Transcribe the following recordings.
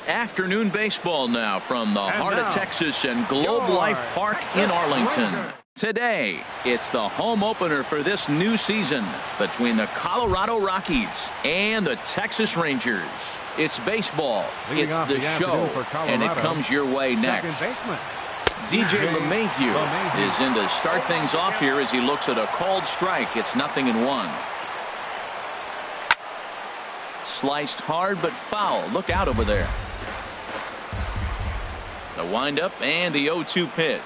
Afternoon baseball now from the heart of Texas and Globe Life Park in Arlington. Today, it's the home opener for this new season between the Colorado Rockies and the Texas Rangers. It's baseball, it's the show, and it comes your way next. DJ LeMahieu is in to start things off here as he looks at a called strike. It's 0-1. Sliced hard but foul. Look out over there. The windup and the 0-2 pitch.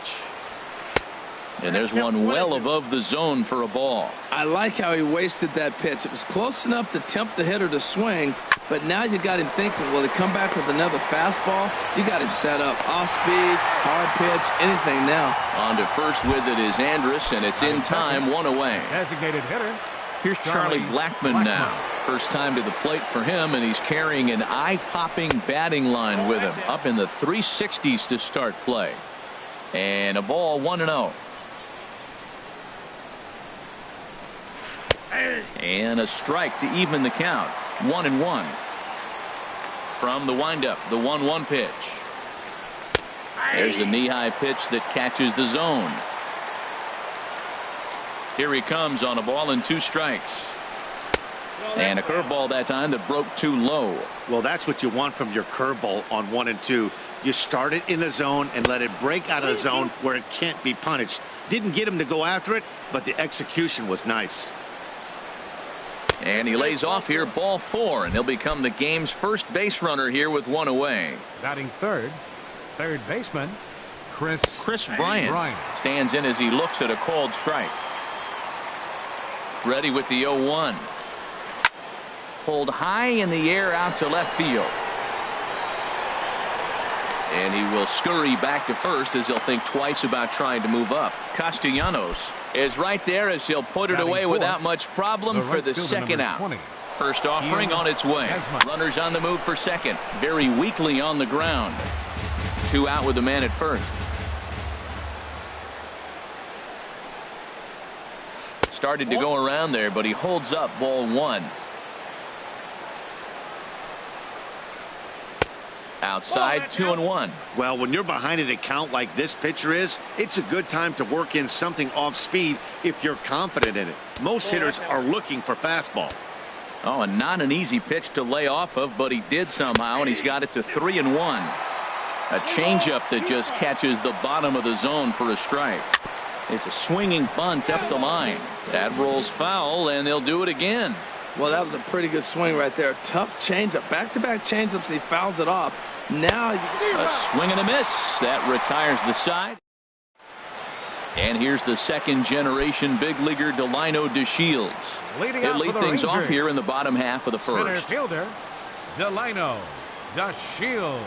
And there's one well above the zone for a ball. I like how he wasted that pitch. It was close enough to tempt the hitter to swing, but now you got him thinking, will he come back with another fastball? You got him set up. Off speed, hard pitch, anything now. On to first with it is Andrus, and it's in time, 1 away. Designated hitter. Here's Charlie Blackmon now. First time to the plate for him, and he's carrying an eye-popping batting line with him. Up in the 360s to start play. And a ball, 1-0. And a strike to even the count. 1-1. From the windup, the 1-1 pitch. There's a knee-high pitch that catches the zone. Here he comes on a ball and 2 strikes. And a curveball that time that broke too low. Well, that's what you want from your curveball on 1 and 2. You start it in the zone and let it break out of the zone where it can't be punished. Didn't get him to go after it, but the execution was nice. And he lays off here, ball 4, and he'll become the game's first base runner here with 1 away. Batting third baseman Chris Bryant stands in as he looks at a called strike. Ready with the 0-1. Pulled high in the air out to left field. And he will scurry back to first as he'll think twice about trying to move up. Castellanos is right there as he'll put it away without much problem for the second out. First offering on its way. Runners on the move for second. Very weakly on the ground. 2 out with the man at first. Started to go around there, but he holds up, ball 1. Outside, 2-1. Well, when you're behind an account like this pitcher is, it's a good time to work in something off speed if you're confident in it. Most hitters are looking for fastball. Oh, and not an easy pitch to lay off of, but he did somehow, and he's got it to 3-1. A changeup that just catches the bottom of the zone for a strike. It's a swinging bunt up the line. That rolls foul, and they'll do it again. Well, that was a pretty good swing right there. Tough changeup. Back-to-back changeups, and he fouls it off. Now a swing and a miss. That retires the side. And here's the second-generation big leaguer Delino DeShields. He'll lead things off here in the bottom half of the first. Center fielder Delino DeShields.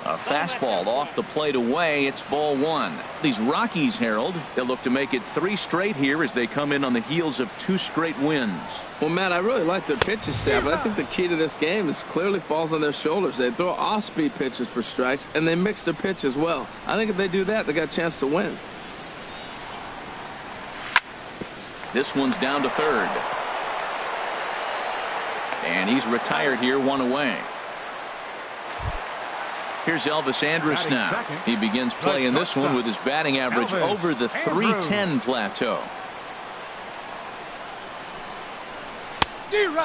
A fastball off the plate away. It's ball 1. These Rockies, Harold, they'll look to make it 3 straight here as they come in on the heels of 2 straight wins. Well, Matt, I really like their pitching staff, but I think the key to this game is clearly falls on their shoulders. They throw off-speed pitches for strikes, and they mix their pitch as well. I think if they do that, they got a chance to win. This one's down to third. And he's retired here, 1 away. Here's Elvis Andrus now. He begins playing this one with his batting average over the 310 plateau.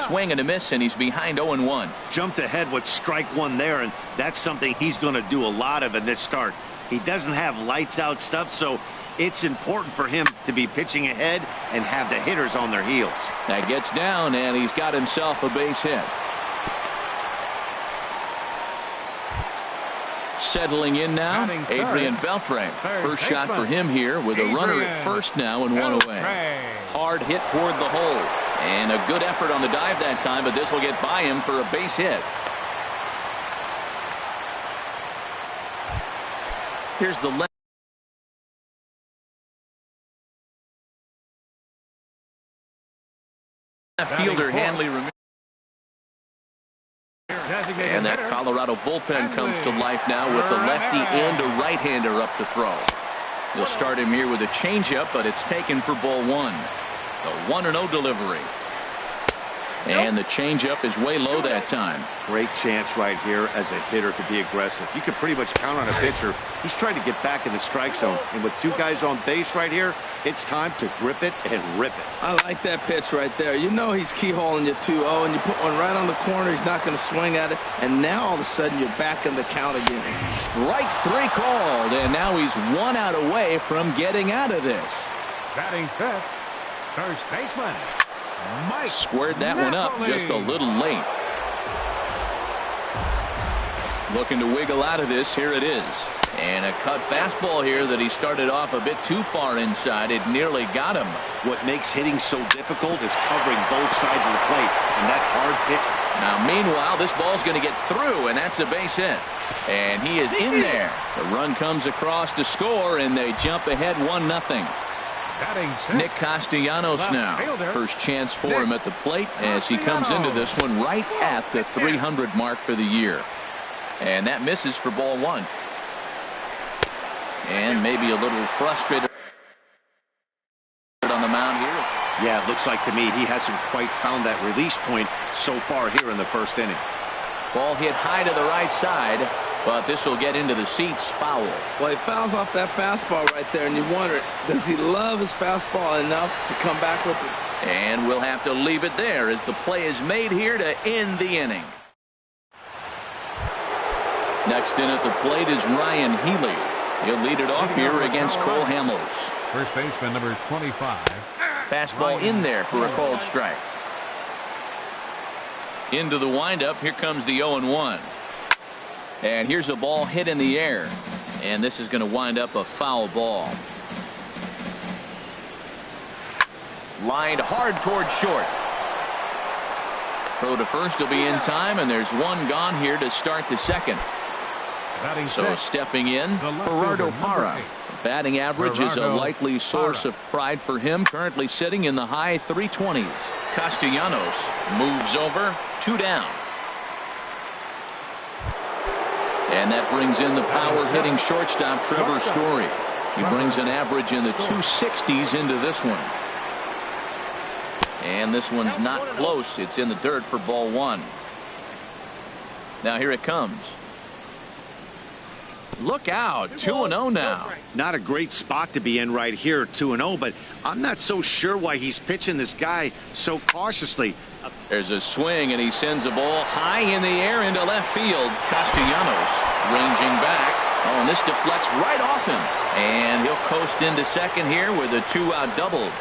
Swing and a miss, and he's behind 0-1. Jumped ahead with strike 1 there, and that's something he's going to do a lot of in this start. He doesn't have lights out stuff, so it's important for him to be pitching ahead and have the hitters on their heels. That gets down, and he's got himself a base hit. Settling in now, Adrian Beltre. First shot for him here with a runner at first now and 1 away. Hard hit toward the hole. And a good effort on the dive that time, but this will get by him for a base hit. Here's the left fielder, Hanley Ramirez. And that Colorado bullpen comes to life now with a lefty and a right-hander up to throw. They'll start him here with a changeup, but it's taken for ball 1. The 1-0 delivery. And the changeup is way low that time. Great chance right here as a hitter to be aggressive. You can pretty much count on a pitcher. He's trying to get back in the strike zone. And with two guys on base right here, it's time to grip it and rip it. I like that pitch right there. You know he's keyholing you 2-0, and you put one right on the corner. He's not going to swing at it. And now all of a sudden you're back in the count again. Strike 3 called, and now he's 1 out away from getting out of this. Batting fifth, first baseman, Mike. Squared that one up just a little late. Looking to wiggle out of this. Here it is. And a cut fastball here that he started off a bit too far inside. It nearly got him. What makes hitting so difficult is covering both sides of the plate. And that hard pitch. Now, meanwhile, this ball's going to get through, and that's a base hit. And he is in there. The run comes across to score, and they jump ahead 1-0. Nick Castellanos now. First chance for him at the plate as he comes into this one right at the 300 mark for the year. And that misses for ball 1. And maybe a little frustrated on the mound here. Yeah, it looks like to me he hasn't quite found that release point so far here in the first inning. Ball hit high to the right side, but this will get into the seats. Foul. Well, he fouls off that fastball right there, and you wonder, does he love his fastball enough to come back with it? And we'll have to leave it there as the play is made here to end the inning. Next in at the plate is Ryan Healy. He'll lead it off here against Cole Hamels. First baseman number 25. Fastball in there for a called strike. Into the windup. Here comes the 0-1. And here's a ball hit in the air. And this is going to wind up a foul ball. Lined hard toward short. Throw to first will be in time, and there's one gone here to start the second. So stepping in, Gerardo Parra. Batting average is a likely source of pride for him. Currently sitting in the high 320s. Castellanos moves over. 2 down. And that brings in the power hitting shortstop Trevor Story. He brings an average in the 260s into this one. And this one's not close. It's in the dirt for ball 1. Now here it comes. Look out. 2-0 now. Not a great spot to be in right here, 2-0, but I'm not so sure why he's pitching this guy so cautiously. There's a swing, and he sends a ball high in the air into left field. Castellanos ranging back. Oh, and this deflects right off him. And he'll coast into second here with a 2-out double.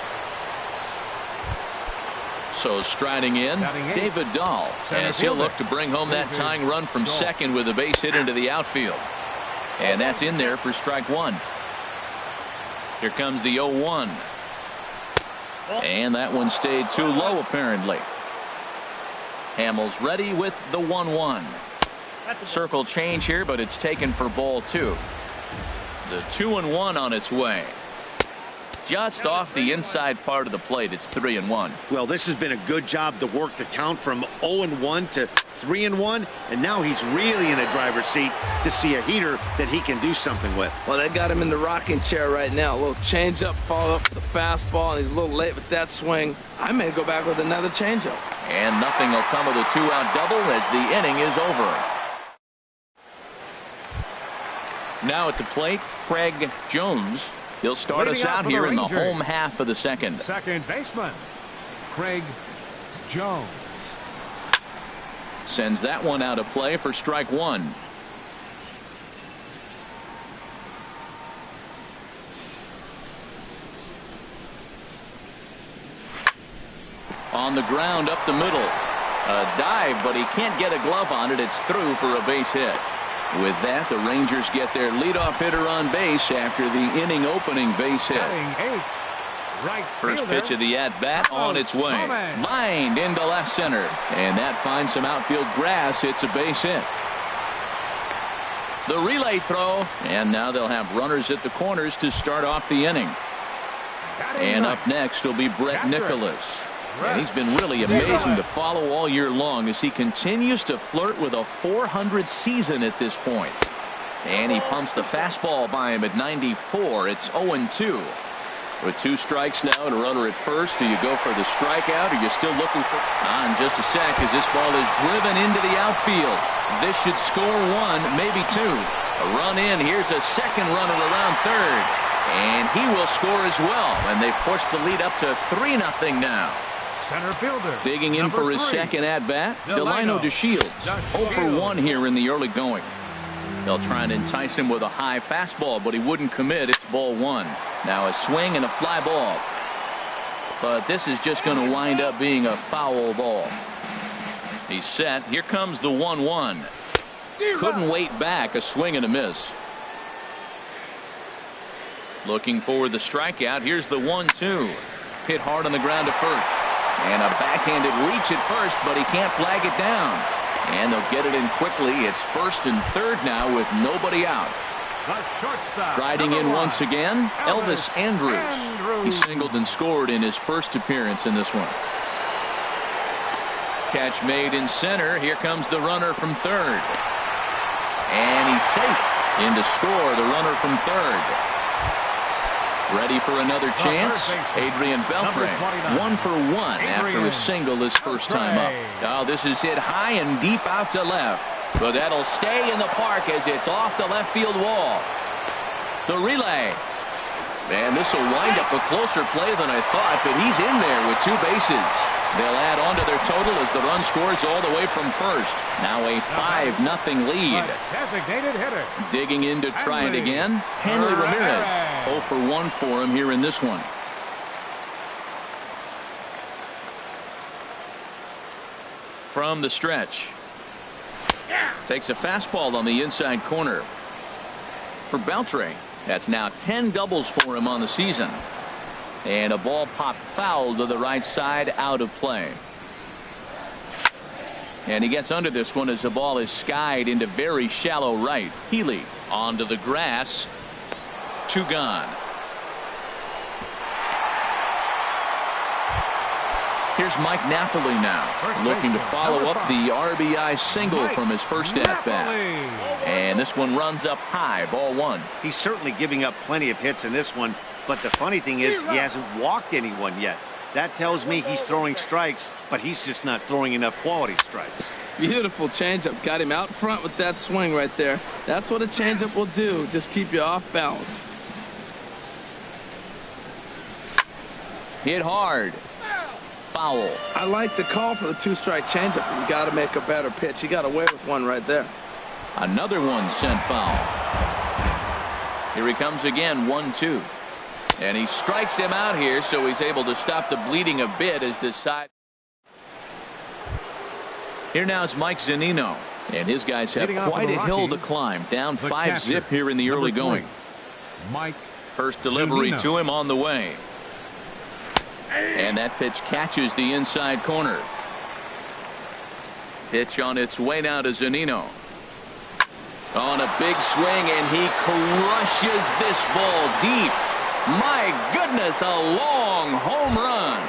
So striding in, David Dahl, as he'll look to bring home that tying run from second with a base hit into the outfield. And that's in there for strike 1. Here comes the 0-1. And that one stayed too low, apparently. Hamels ready with the 1-1. Circle change here, but it's taken for ball 2. The 2-1 on its way. Just off the inside part of the plate. It's 3-1. Well, this has been a good job to work the count from 0-1 to 3-1, and now he's really in the driver's seat to see a heater that he can do something with. Well, they got him in the rocking chair right now. A little changeup, followed up with the fastball, and he's a little late with that swing. I may go back with another changeup. And nothing will come of the 2-out double as the inning is over. Now at the plate, Craig Jones. He'll start us out here in the home half of the second. Second baseman, Craig Jones. Sends that one out of play for strike 1. On the ground up the middle. A dive, but he can't get a glove on it. It's through for a base hit. With that, the Rangers get their leadoff hitter on base after the inning opening base hit. First pitch of the at-bat on its way. Lined into left center. And that finds some outfield grass. It's a base hit. The relay throw. And now they'll have runners at the corners to start off the inning. And up next will be Brett Nicholas. And he's been really amazing to follow all year long as he continues to flirt with a .400 season at this point. And he pumps the fastball by him at 94. It's 0-2. With 2 strikes now and a runner at first, do you go for the strikeout, or are you still looking for... in just a sec, as this ball is driven into the outfield. This should score 1, maybe 2. A run in. Here's a second runner around third. And he will score as well. And they've pushed the lead up to 3-0 now. Center fielder. Digging in for his second at-bat, Delino DeShields. 0 for 1 here in the early going. They'll try and entice him with a high fastball, but he wouldn't commit. It's ball 1. Now a swing and a fly ball. But this is just going to wind up being a foul ball. He's set. Here comes the 1-1. Couldn't wait back. A swing and a miss. Looking for the strikeout. Here's the 1-2. Hit hard on the ground to first. And a backhanded reach at first, but he can't flag it down. And they'll get it in quickly. It's first and third now with nobody out. Striding in once again, Elvis Andrus. He singled and scored in his first appearance in this one. Catch made in center. Here comes the runner from third. And he's safe in to score, the runner from third. Ready for another chance. Adrian Beltre, 1 for 1 after a single his first time up. Oh, this is hit high and deep out to left. But that'll stay in the park as it's off the left field wall. The relay. And this will wind up a closer play than I thought, but he's in there with 2 bases. They'll add on to their total as the run scores all the way from first. Now a 5-0 lead. Designated hitter. Digging in to try it again. Hanley Ramirez. 0 for 1 for him here in this one. From the stretch. Takes a fastball on the inside corner. For Beltre, that's now 10 doubles for him on the season. And a ball popped foul to the right side, out of play. And he gets under this one as the ball is skied into very shallow right. Healy onto the grass. 2 gone. Here's Mike Napoli now, looking to follow up the RBI single from his first at-bat. And this one runs up high, ball 1. He's certainly giving up plenty of hits in this one, but the funny thing is he hasn't walked anyone yet. That tells me he's throwing strikes, but he's just not throwing enough quality strikes. Beautiful changeup. Got him out front with that swing right there. That's what a changeup will do. Just keep you off balance. Hit hard. Foul. I like the call for the 2-strike changeup. You got to make a better pitch. He got away with one right there. Another one sent foul. Here he comes again, 1-2. And he strikes him out here, so he's able to stop the bleeding a bit as this side. Here now is Mike Zunino. And his guys have quite a hill to climb. Down 5-0 here in the early going. Mike. First delivery to him on the way. And that pitch catches the inside corner. Pitch on its way now to Zunino. On a big swing, and he crushes this ball deep. My goodness, a long home run.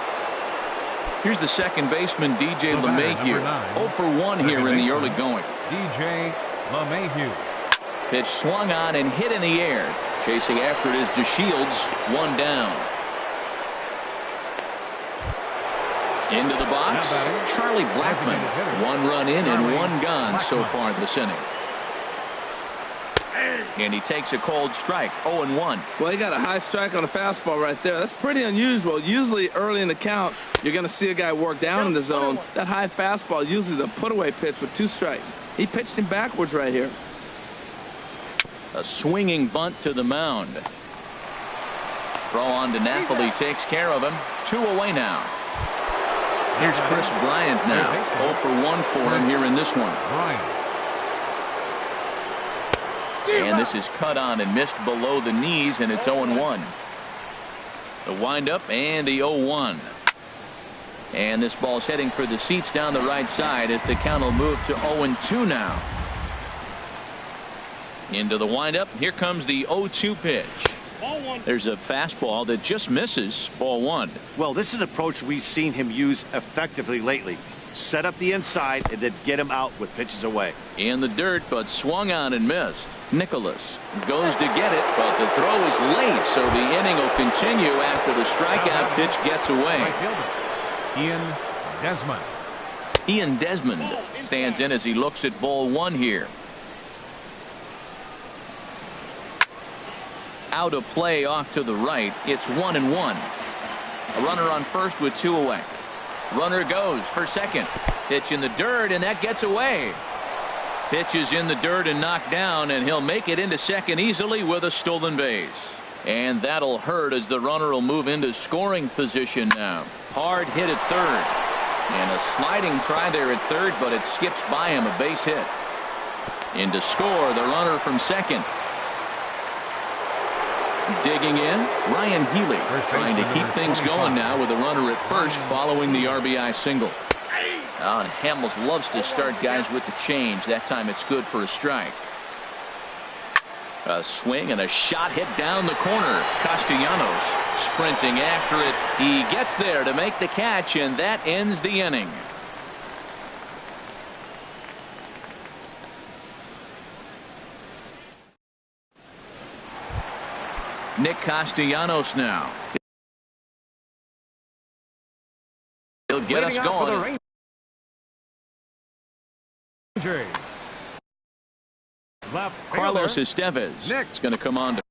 Here's the second baseman, DJ LeMahieu. 0 for 1 here in the early going. DJ LeMahieu. Pitch swung on and hit in the air. Chasing after it is DeShields. 1 down. Into the box, Charlie Blackmon. 1 run in and 1 gone so far this inning. And he takes a cold strike, 0-1. Well, he got a high strike on a fastball right there. That's pretty unusual. Usually early in the count, you're going to see a guy work down in the zone. That high fastball, usually the put-away pitch with 2 strikes. He pitched him backwards right here. A swinging bunt to the mound. Throw on to Napoli, takes care of him. 2 away now. Here's Chris Bryant now. 0 for 1 for him here in this one. And this is cut on and missed below the knees, and it's 0-1. The windup and the 0-1. And this ball's heading for the seats down the right side as the count will move to 0-2 now. Into the windup. Here comes the 0-2 pitch. There's a fastball that just misses, ball 1. Well, this is an approach we've seen him use effectively lately. set up the inside, and then get him out with pitches away. In the dirt, but swung on and missed. Nicholas goes to get it, but the throw is late, so the inning will continue after the strikeout pitch gets away. Right fielder, Ian Desmond. Ian Desmond stands in as he looks at ball one here. Out of play off to the right. It's 1-1. A runner on first with 2 away. Runner goes for second. Pitch in the dirt, and that gets away. Pitch is in the dirt and knocked down, and he'll make it into second easily with a stolen base. And that'll hurt as the runner will move into scoring position now. Hard hit at third. And a sliding try there at third, but it skips by him, a base hit. In to score, the runner from second. Digging in, Ryan Healy, trying to keep things going now with a runner at first following the RBI single. And Hamels loves to start guys with the change. That time it's good for a strike. A swing and a shot hit down the corner. Castellanos sprinting after it. He gets there to make the catch, and that ends the inning. Nick Castellanos now. He'll get us going. Carlos Estevez is going to come on to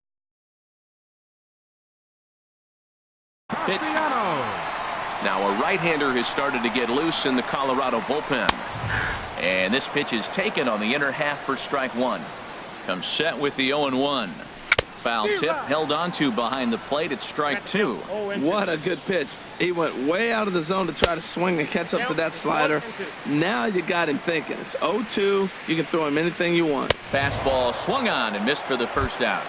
pitch. Now a right-hander has started to get loose in the Colorado bullpen. And this pitch is taken on the inner half for strike one. Comes set with the 0-1. Foul tip held onto behind the plate at strike two. What a good pitch. He went way out of the zone to try to swing and catch up to that slider. Now you got him thinking. It's 0-2. You can throw him anything you want. Fastball swung on and missed for the first out.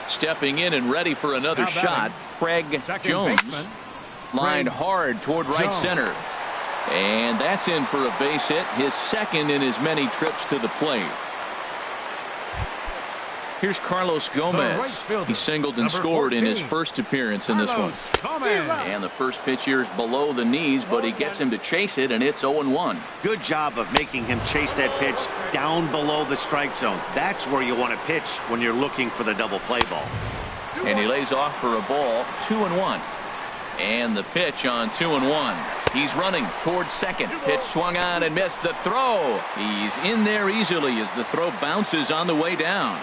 Stepping in and ready for another shot, Craig Jones. Lined hard toward right center. And that's in for a base hit, his second in as many trips to the plate. Here's Carlos Gomez. He singled and scored in his first appearance in this one. And the first pitch here is below the knees, but he gets him to chase it, and it's 0-1. Good job of making him chase that pitch down below the strike zone. That's where you want to pitch when you're looking for the double play ball. And he lays off for a ball, 2-1. And the pitch on 2-1. He's running towards second. Pitch swung on and missed. The throw. He's in there easily as the throw bounces on the way down.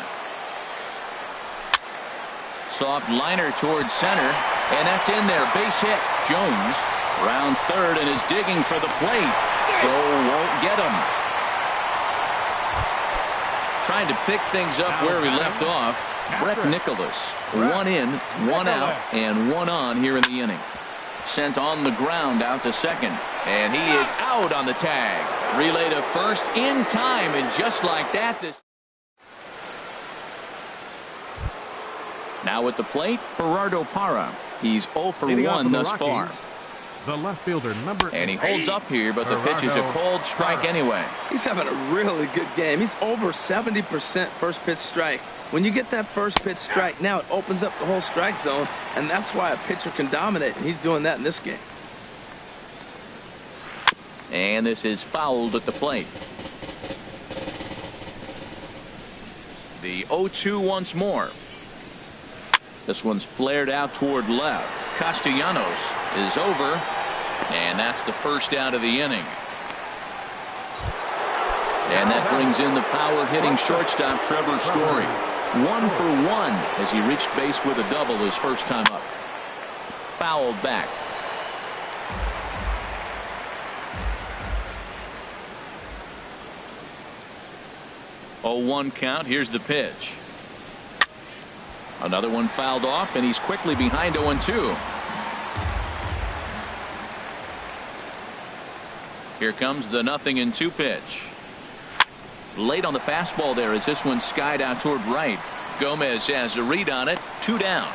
Soft liner towards center, and that's in there. Base hit. Jones rounds third and is digging for the plate. Throw won't get him. Trying to pick things up where he left off. Brett Nicholas. 1 in, 1 out, and 1 on here in the inning. Sent on the ground out to second, and he is out on the tag. Relay to first in time, and just like that, this. Now at the plate, Gerardo Parra. He's 0 for 1 thus far. The left fielder, number 8. And he holds up here, but the pitch is a called strike anyway. He's having a really good game. He's over 70% first pitch strike. When you get that first pitch strike, now it opens up the whole strike zone, and that's why a pitcher can dominate, and he's doing that in this game. And this is fouled at the plate. The 0-2 once more. This one's flared out toward left. Castellanos is over, and that's the first out of the inning. And that brings in the power-hitting shortstop Trevor Story. 1 for 1 as he reached base with a double his first time up. Fouled back. Oh, 1 count. Here's the pitch. Another one fouled off, and he's quickly behind 0-2. Here comes the 0-2 pitch. Late on the fastball there as this one skied out toward right. Gomez has a read on it. 2 down.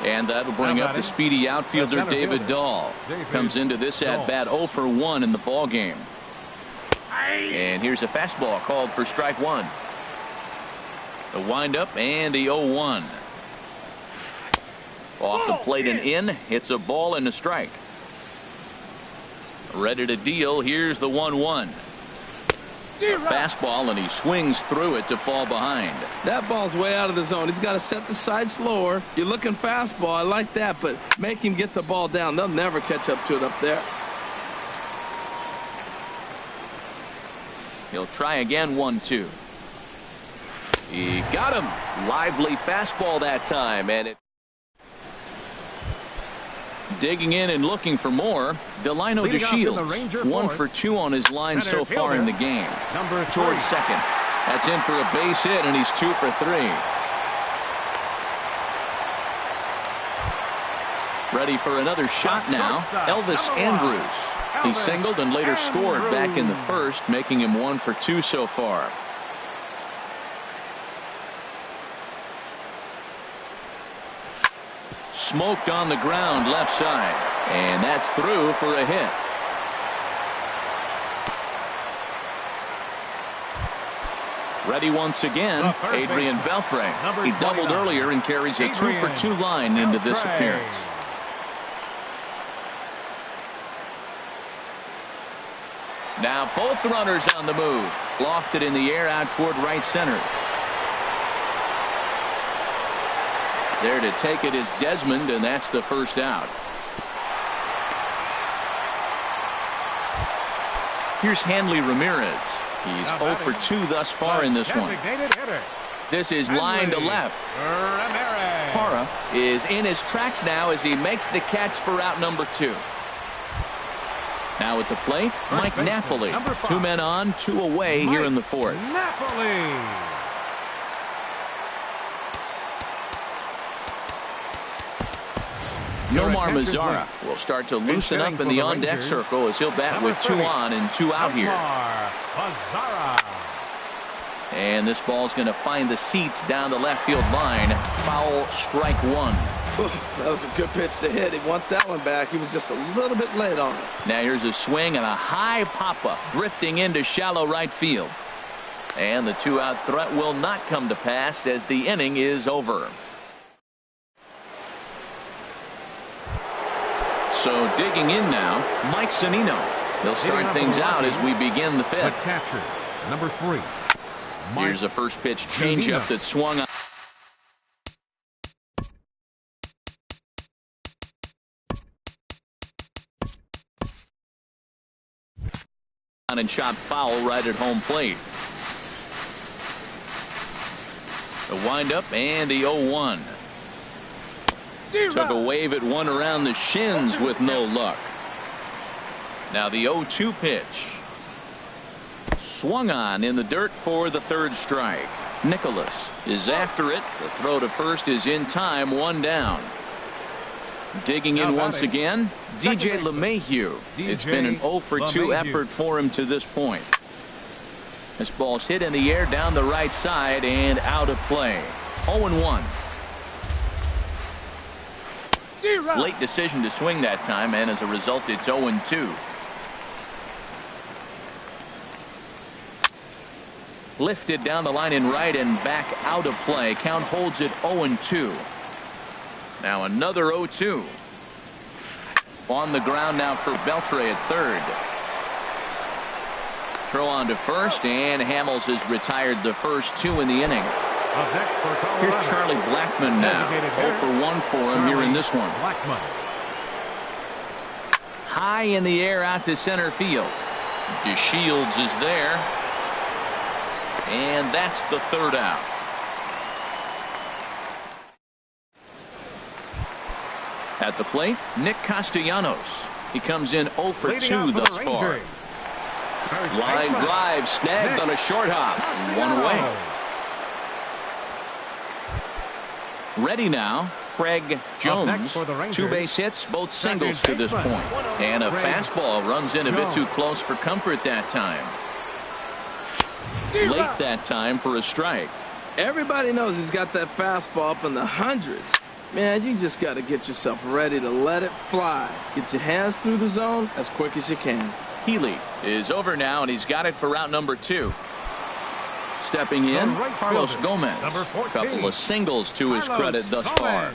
And that'll bring up the speedy outfielder David Dahl. Comes into this at bat 0 for 1 in the ball game. And here's a fastball called for strike one. The windup and the 0-1. Off the plate and in. It's a ball and a strike. Ready to deal. Here's the 1-1. Fastball, and he swings through it to fall behind. That ball's way out of the zone. He's got to set the side slower. You're looking fastball. I like that, but make him get the ball down. They'll never catch up to it up there. He'll try again. 1-2. He got him. Lively fastball that time, and it. Digging in and looking for more. Delino DeShields, 1 for 2 on his line so far in the game. Towards second. That's in for a base hit, and he's 2 for 3. Ready for another shot now. Elvis Andrus. He singled and later scored back in the first, making him 1 for 2 so far. Smoked on the ground left side, and that's through for a hit. Ready once again, Adrian Beltre. He doubled earlier and carries a 2 for 2 line into this appearance. Now both runners on the move. Lofted in the air out toward right center. There to take it is Desmond, and that's the first out. Here's Hanley Ramirez. He's 0 for 2 thus far in this one. This is line to left. Parra is in his tracks now as he makes the catch for out number 2. Now at the plate, Mike Napoli. 2 men on, 2 away here in the fourth. Nomar Mazara will start to loosen up in the on-deck circle as he'll bat with 2 on and 2 out here. And this ball's going to find the seats down the left field line. Foul, strike 1. That was a good pitch to hit. He wants that one back. He was just a little bit late on it. Now here's a swing and a high pop-up drifting into shallow right field. And the 2-out threat will not come to pass as the inning is over. So digging in now, Mike Zunino. He'll start things out as we begin the fifth. The catcher, number 3. Here's a first pitch changeup that swung on. And shot foul right at home plate. The windup and the 0-1. Took a wave at one around the shins with no luck. Now the 0-2 pitch. Swung on in the dirt for the third strike. Nicholas is after it. The throw to first is in time. 1 down. Digging in once again, DJ LeMahieu. It's been an 0 for 2 effort for him to this point. This ball's hit in the air down the right side and out of play. 0-1. Late decision to swing that time, and as a result it's 0-2. Lifted down the line in right and back out of play. Count holds it 0-2. Now another 0-2. On the ground now for Beltre at third. Throw on to first, and Hamels has retired the first 2 in the inning. Here's Charlie Blackmon now. 0 for 1 for him here in this one. High in the air out to center field. DeShields is there. And that's the third out. At the plate, Nick Castellanos. He comes in 0 for 2 thus far. Line drive snagged on a short hop. 1 away. Ready now, Craig Jones. 2 base hits, both singles to this point. And a fastball runs in a bit too close for comfort that time. Late that time for a strike. Everybody knows he's got that fastball up in the hundreds. Man, you just got to get yourself ready to let it fly. Get your hands through the zone as quick as you can. Healy is over now, and he's got it for route number 2. Stepping in, right Carlos fielder, Gomez. number 14. Couple of singles to his Carlos credit thus far.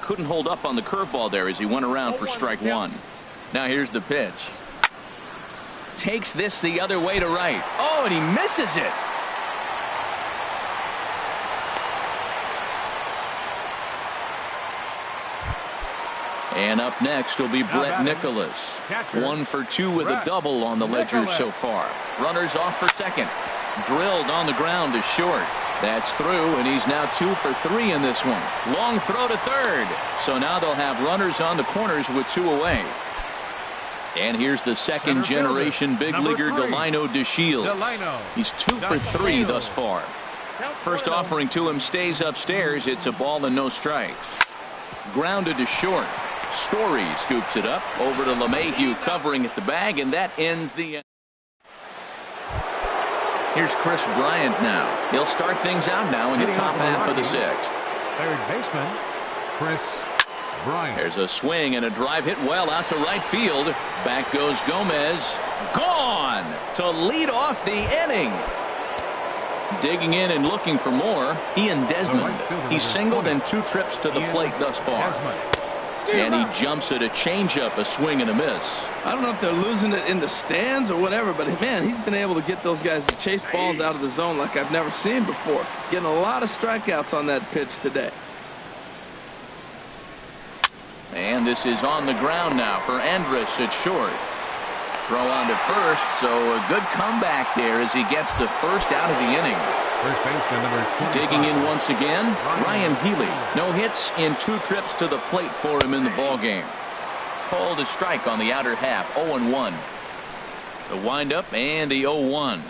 Couldn't hold up on the curveball there as he went around for strike one. Now here's the pitch. Takes this the other way to right. Oh, and he misses it. And up next will be Brett Nicholas. 1 for 2 with a double on the ledger so far. Runners off for second. Drilled on the ground to short. That's through, and he's now 2 for 3 in this one. Long throw to third. So now they'll have runners on the corners with 2 away. And here's the second generation big leaguer, Delino DeShields. He's 2 for 3 thus far. First offering to him stays upstairs. It's a ball and no strikes. Grounded to short. Story scoops it up over to LeMahieu covering at the bag, and that ends the. Here's Chris Bryant now. He'll start things out now in the top half of the 6th. Third baseman, Chris Bryant. There's a swing and a drive hit well out to right field. Back goes Gomez. Gone to lead off the inning. Digging in and looking for more, Ian Desmond. He's singled in 2 trips to the plate thus far. And he jumps at a changeup, a swing and a miss. I don't know if they're losing it in the stands or whatever, but man, he's been able to get those guys to chase balls out of the zone like I've never seen before. Getting a lot of strikeouts on that pitch today. And this is on the ground now for Andrus at short. Throw on to first, so a good comeback there as he gets the first out of the inning. First baseman, number 25. Digging in once again, Ryan Healy. No hits in 2 trips to the plate for him in the ballgame. Called a strike on the outer half, 0-1. The windup and the 0-1.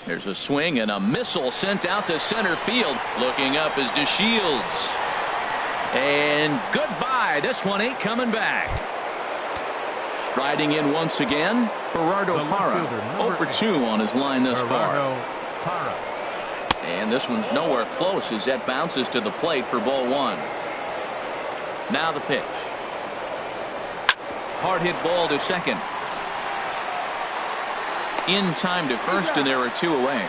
There's a swing and a missile sent out to center field. Looking up is DeShields. And goodbye. This one ain't coming back. Striding in once again, Gerardo Parra. 0 for 2 on his line thus far. And this one's nowhere close as that bounces to the plate for ball 1. Now the pitch. Hard hit ball to second. In time to first, and there are 2 away.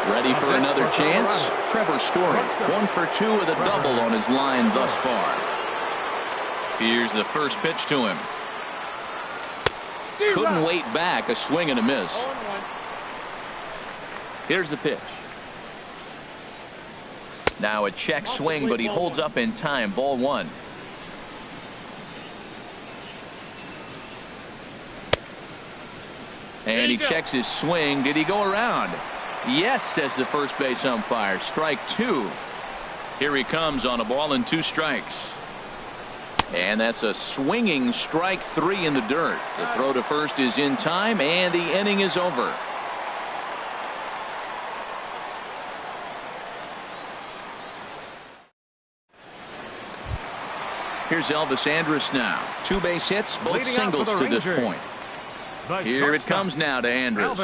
Ready for another chance? Trevor Story. 1 for 2 with a double on his line thus far. Here's the first pitch to him. Couldn't wait back. A swing and a miss. Here's the pitch. Now a check swing, but he holds up in time. Ball 1. And he checks his swing. Did he go around? Yes, says the first base umpire. Strike 2. Here he comes on a ball and 2 strikes. And that's a swinging strike 3 in the dirt. The throw to first is in time, and the inning is over. Here's Elvis Andrus now. 2 base hits, both singles to this point. Here it comes now to Andrus.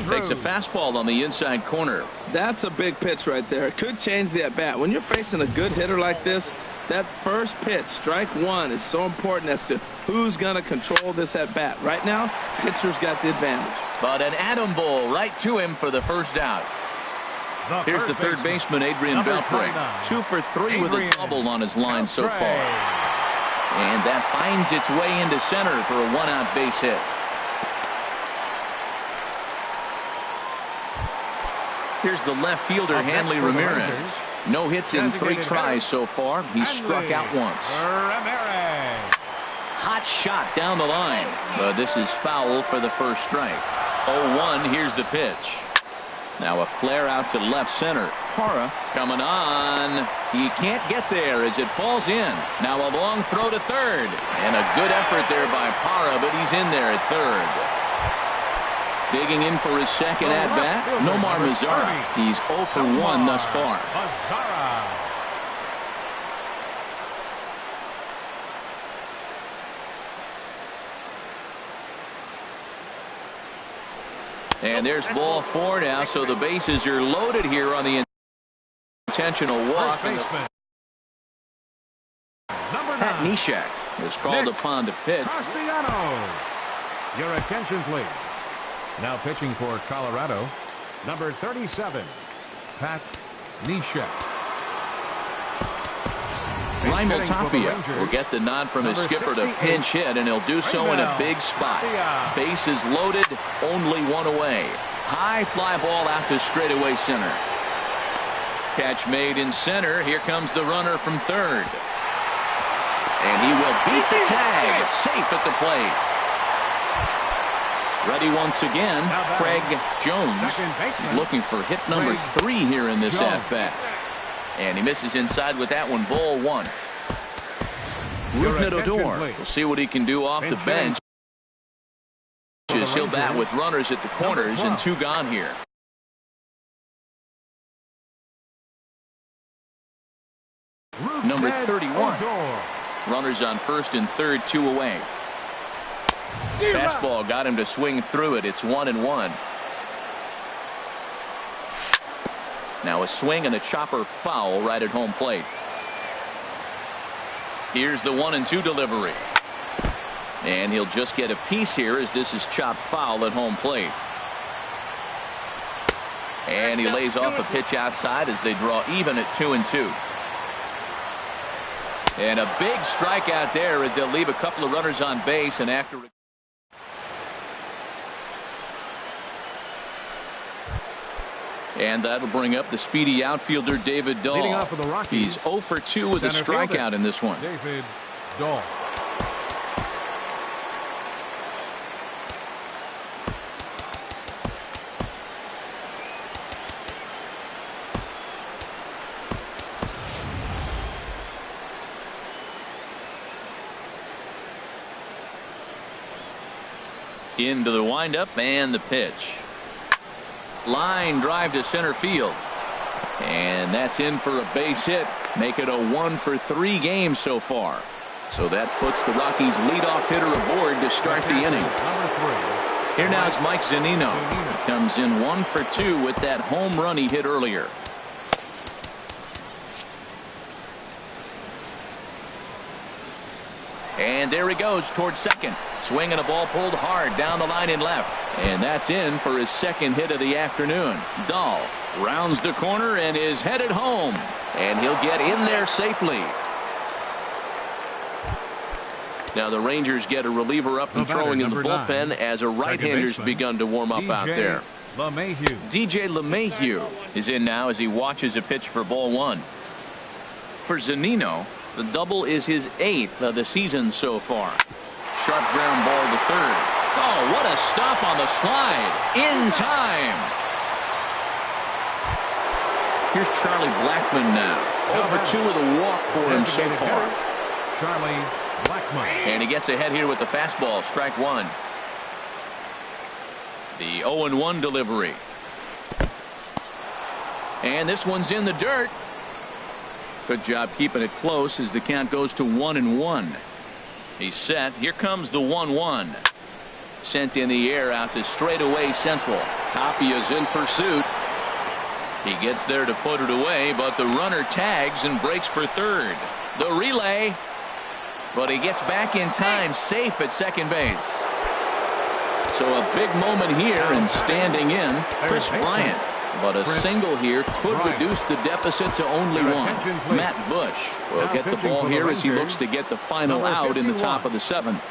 Takes a fastball on the inside corner. That's a big pitch right there. It could change the at-bat. When you're facing a good hitter like this, that first pitch, strike 1, is so important as to who's going to control this at-bat. Right now, pitcher's got the advantage. But an atom bowl right to him for the first out. Here's the third baseman, Adrian Beltre. 2 for 3 with a double on his line so far. And that finds its way into center for a 1-out base hit. Here's the left fielder, Hanley Ramirez. No hits in 3 tries so far. He's struck out once. Hot shot down the line. But this is foul for the first strike. 0-1, here's the pitch. Now a flare out to left center. Parra coming on. He can't get there as it falls in. Now a long throw to third. And a good effort there by Parra, but he's in there at third. Digging in for his second at-bat, Nomar Mazara. He's 0 for 1 thus far. And there's ball 4 now, so the bases are loaded here on the intentional walk. Pat Neshek was called upon to pitch. Your attention, please. Now pitching for Colorado, number 37, Pat Neshek. Raimel Tapia will get the nod from his skipper to pinch hit, and he'll do so in a big spot. Bases loaded, only one away. High fly ball out to straightaway center. Catch made in center. Here comes the runner from third. And he will beat the tag. Safe at the plate. Ready once again, Craig Jones. He's looking for hit number 3 here in this at-bat. And he misses inside with that one. Ball 1. Rougned Odor. We'll see what he can do off the bench. He'll bat with runners at the corners and 2 gone here. Number 31. Runners on first and third, 2 away. Fastball got him to swing through it. It's 1-1. Now a swing and a chopper foul right at home plate. Here's the 1-2 delivery. And he'll just get a piece here as this is chopped foul at home plate. And he lays off a pitch outside as they draw even at 2-2. And a big strikeout there as they'll leave a couple of runners on base, and after and that'll bring up the speedy outfielder David Dahl. Leading off for the Rockies, he's 0 for 2 with a strikeout in this one. David Dahl. Into the windup and the pitch. Line drive to center field. And that's in for a base hit. Make it a 1 for 3 game so far. So that puts the Rockies leadoff hitter aboard to start the inning. Here now is Mike Zunino. He comes in 1 for 2 with that home run he hit earlier. And there he goes towards second. Swinging a ball pulled hard down the line in left. And that's in for his second hit of the afternoon. Dahl rounds the corner and is headed home. And he'll get in there safely. Now the Rangers get a reliever up and throwing in the bullpen as a right-hander's begun to warm up out there. DJ LeMahieu is in now as he watches a pitch for ball 1. For Zunino, the double is his 8th of the season so far. Sharp ground ball to third. Oh, what a stop on the slide. In time. Here's Charlie Blackmon now. 0 for 2 with a walk for him so far. Charlie Blackmon. And he gets ahead here with the fastball. Strike 1. The 0-1 delivery. And this one's in the dirt. Good job keeping it close as the count goes to 1-1. He's set. Here comes the 1-1. Sent in the air out to straightaway central. Tapia's in pursuit. He gets there to put it away, but the runner tags and breaks for third. The relay. But he gets back in time, safe at second base. So a big moment here, and standing in, Chris Bryant. But a single here could reduce the deficit to only 1. Matt Bush will get the ball here as he looks to get the final out in the top of the 7th.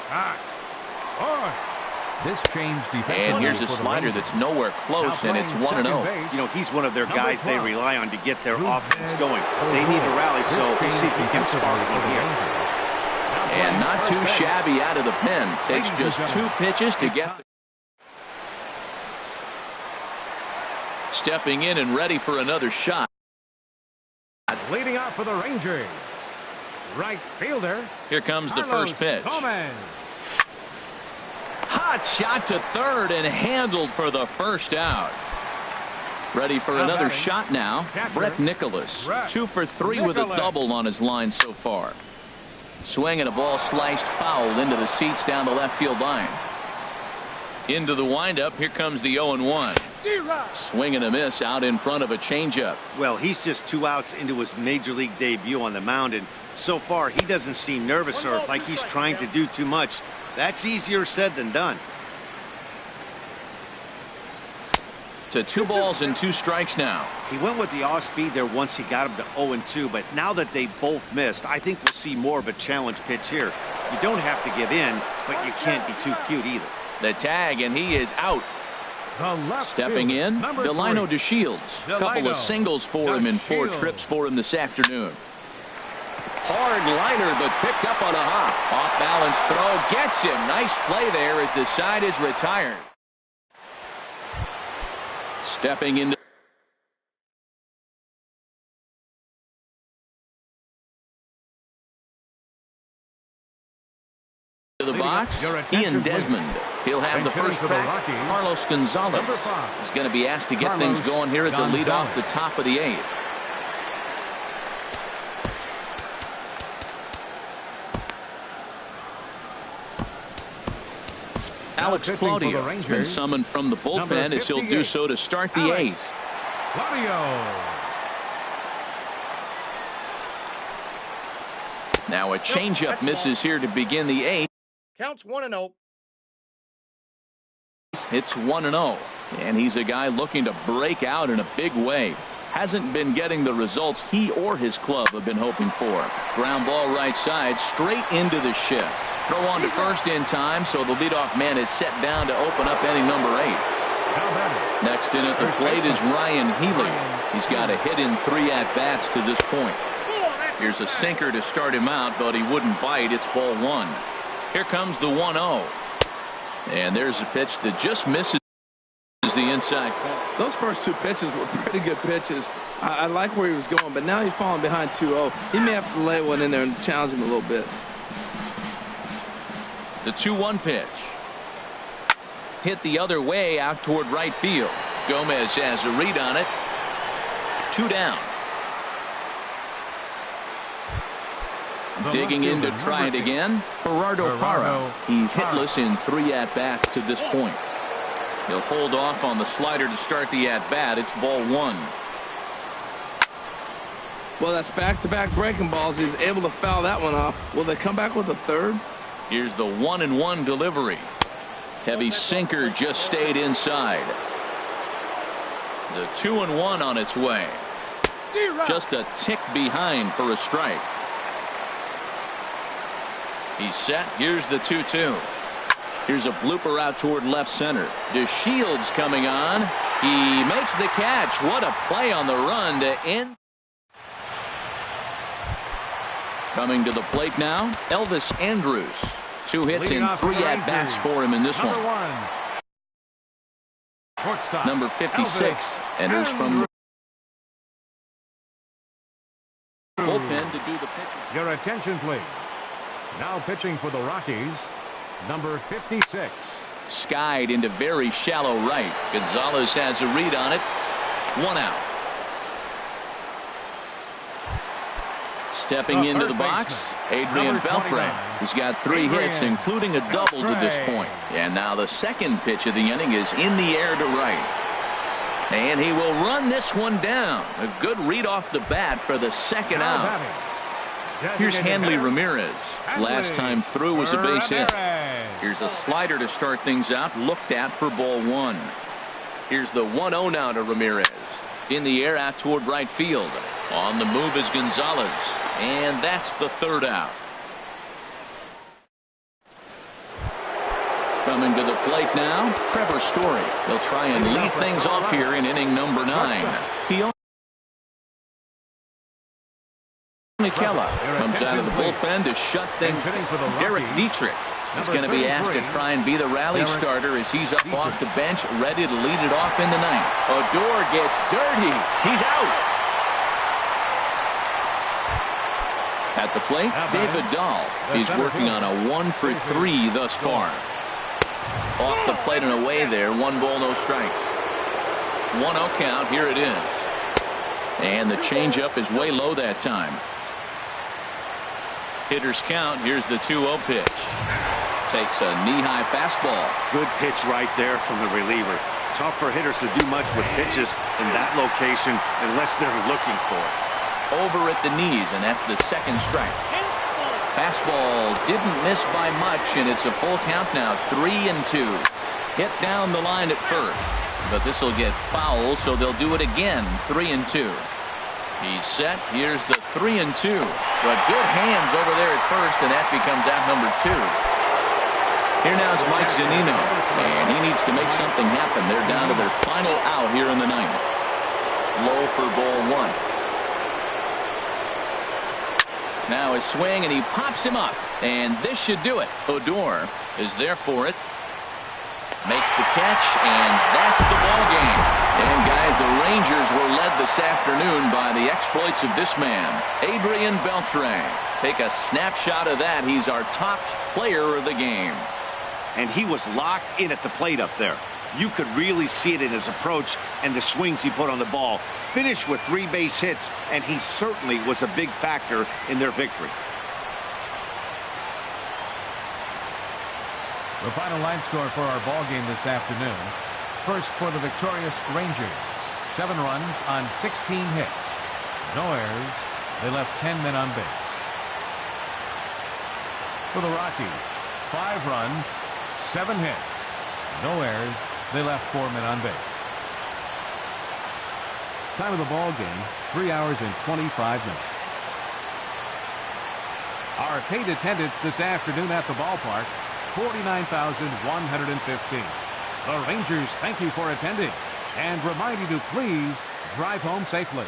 And here's a slider that's nowhere close, and it's 1-0. You know, he's one of their guys they rely on to get their offense going. They need a rally, so we'll see if he can spark one here. And not too shabby out of the pen. Takes just 2 pitches to get the stepping in and ready for another shot. Leading off for the Rangers, right fielder. Here comes the first pitch. Hot shot to third and handled for the first out. Ready for another shot now. Brett Nicholas, 2 for 3 with a double on his line so far. Swinging a ball sliced foul into the seats down the left field line. Into the windup. Here comes the 0-1. Swing and a miss out in front of a changeup. Well, he's just 2 outs into his major league debut on the mound, and so far he doesn't seem nervous or like he's trying to do too much. That's easier said than done. to 2 balls and 2 strikes now. He went with the off-speed there once he got him to 0-2, but now that they both missed, I think we'll see more of a challenge pitch here. You don't have to give in, but you can't be too cute either. The tag, and he is out. Stepping in, Delino DeShields. Couple of singles for him and 4 trips for him this afternoon. Hard liner, but picked up on a hop. Off-balance throw gets him. Nice play there as the side is retired. Stepping into the box, Ian Desmond. He'll have the first crack. Carlos Gonzalez is going to be asked to get things going here as a lead off the top of the 8th. Alex Claudio has been summoned from the bullpen as he'll do so to start the 8th. Now a changeup misses here to begin the 8th. Counts 1-0. It's 1-0, and he's a guy looking to break out in a big way. Hasn't been getting the results he or his club have been hoping for. Ground ball right side, straight into the shift. Throw on to first in time, so the leadoff man is set down to open up inning number 8. Next in at the plate is Ryan Healy. He's got a hit in 3 at-bats to this point. Here's a sinker to start him out, but he wouldn't bite. It's ball 1. Here comes the 1-0. And there's a pitch that just misses the inside. Those first 2 pitches were pretty good pitches. I like where he was going, but now he's falling behind 2-0. He may have to lay one in there and challenge him a little bit. The 2-1 pitch. Hit the other way out toward right field. Gomez has a read on it. 2 down. Digging in to try it again, Gerardo Parra. He's hitless in 3 at-bats to this point. He'll hold off on the slider to start the at-bat. It's ball 1. Well, that's back-to-back breaking balls. He's able to foul that one off. Will they come back with a third? Here's the 1-1 delivery. Heavy sinker just stayed inside. The 2-1 on its way. Just a tick behind for a strike. He's set. Here's the 2-2. Here's a blooper out toward left center. DeShields coming on. He makes the catch. What a play on the run to end. Coming to the plate now, Elvis Andrus. 2 hits in 3 at-bats for him in this one. Number 56 enters from the bullpen to do the pitching. Your attention, please. Now pitching for the Rockies, number 56. Skied into very shallow right. Gonzalez has a read on it. 1 out. Stepping into the box, Adrian Beltre. He's got 3 hits, including a double to this point. And now the second pitch of the inning is in the air to right. And he will run this one down. A good read off the bat for the second out. Here's Hanley Ramirez. Last time through was a base hit. Here's a slider to start things out, looked at for ball 1. Here's the 1-0 now to Ramirez. In the air out toward right field. On the move is Gonzalez. And that's the 3rd out. Coming to the plate now, Trevor Story. He'll try and lead things off here in inning number 9. He Kella comes out of the bullpen to shut things. Derek Dietrich is going to be asked to try and be the rally starter as he's up off the bench, ready to lead it off in the 9th. Odor gets dirty. He's out. At the plate, David Dahl. He's working on a 1 for 3 thus far. Off the plate and away there. 1 ball, no strikes. 1-0 count. Here it is. And the changeup is way low that time. Hitters count. Here's the 2-0 pitch. Takes a knee-high fastball. Good pitch right there from the reliever. Tough for hitters to do much with pitches in that location unless they're looking for it. Over at the knees, and that's the 2nd strike. Fastball didn't miss by much, and it's a full count now. 3-2. Hit down the line at first. but this will get foul, so they'll do it again. 3-2. He's set. Here's the 3-2. But good hands over there at first, and that becomes out number 2. Here now is Mike Zunino, and he needs to make something happen. They're down to their final out here in the ninth. Low for ball 1. Now his swing, and he pops him up, and this should do it. Odor is there for it. Makes the catch, and that's the ball game. And guys, the Rangers were led this afternoon by the exploits of this man, Adrian Beltre. Take a snapshot of that. He's our top player of the game. And he was locked in at the plate up there. You could really see it in his approach and the swings he put on the ball. Finished with 3 base hits, and he certainly was a big factor in their victory. The final line score for our ball game this afternoon. First for the victorious Rangers. 7 runs on 16 hits. No errors. They left 10 men on base. For the Rockies, 5 runs, 7 hits. No errors. They left 4 men on base. Time of the ball game, 3 hours and 25 minutes. Our paid attendance this afternoon at the ballpark, 49,115. The Rangers thank you for attending and remind you to please drive home safely.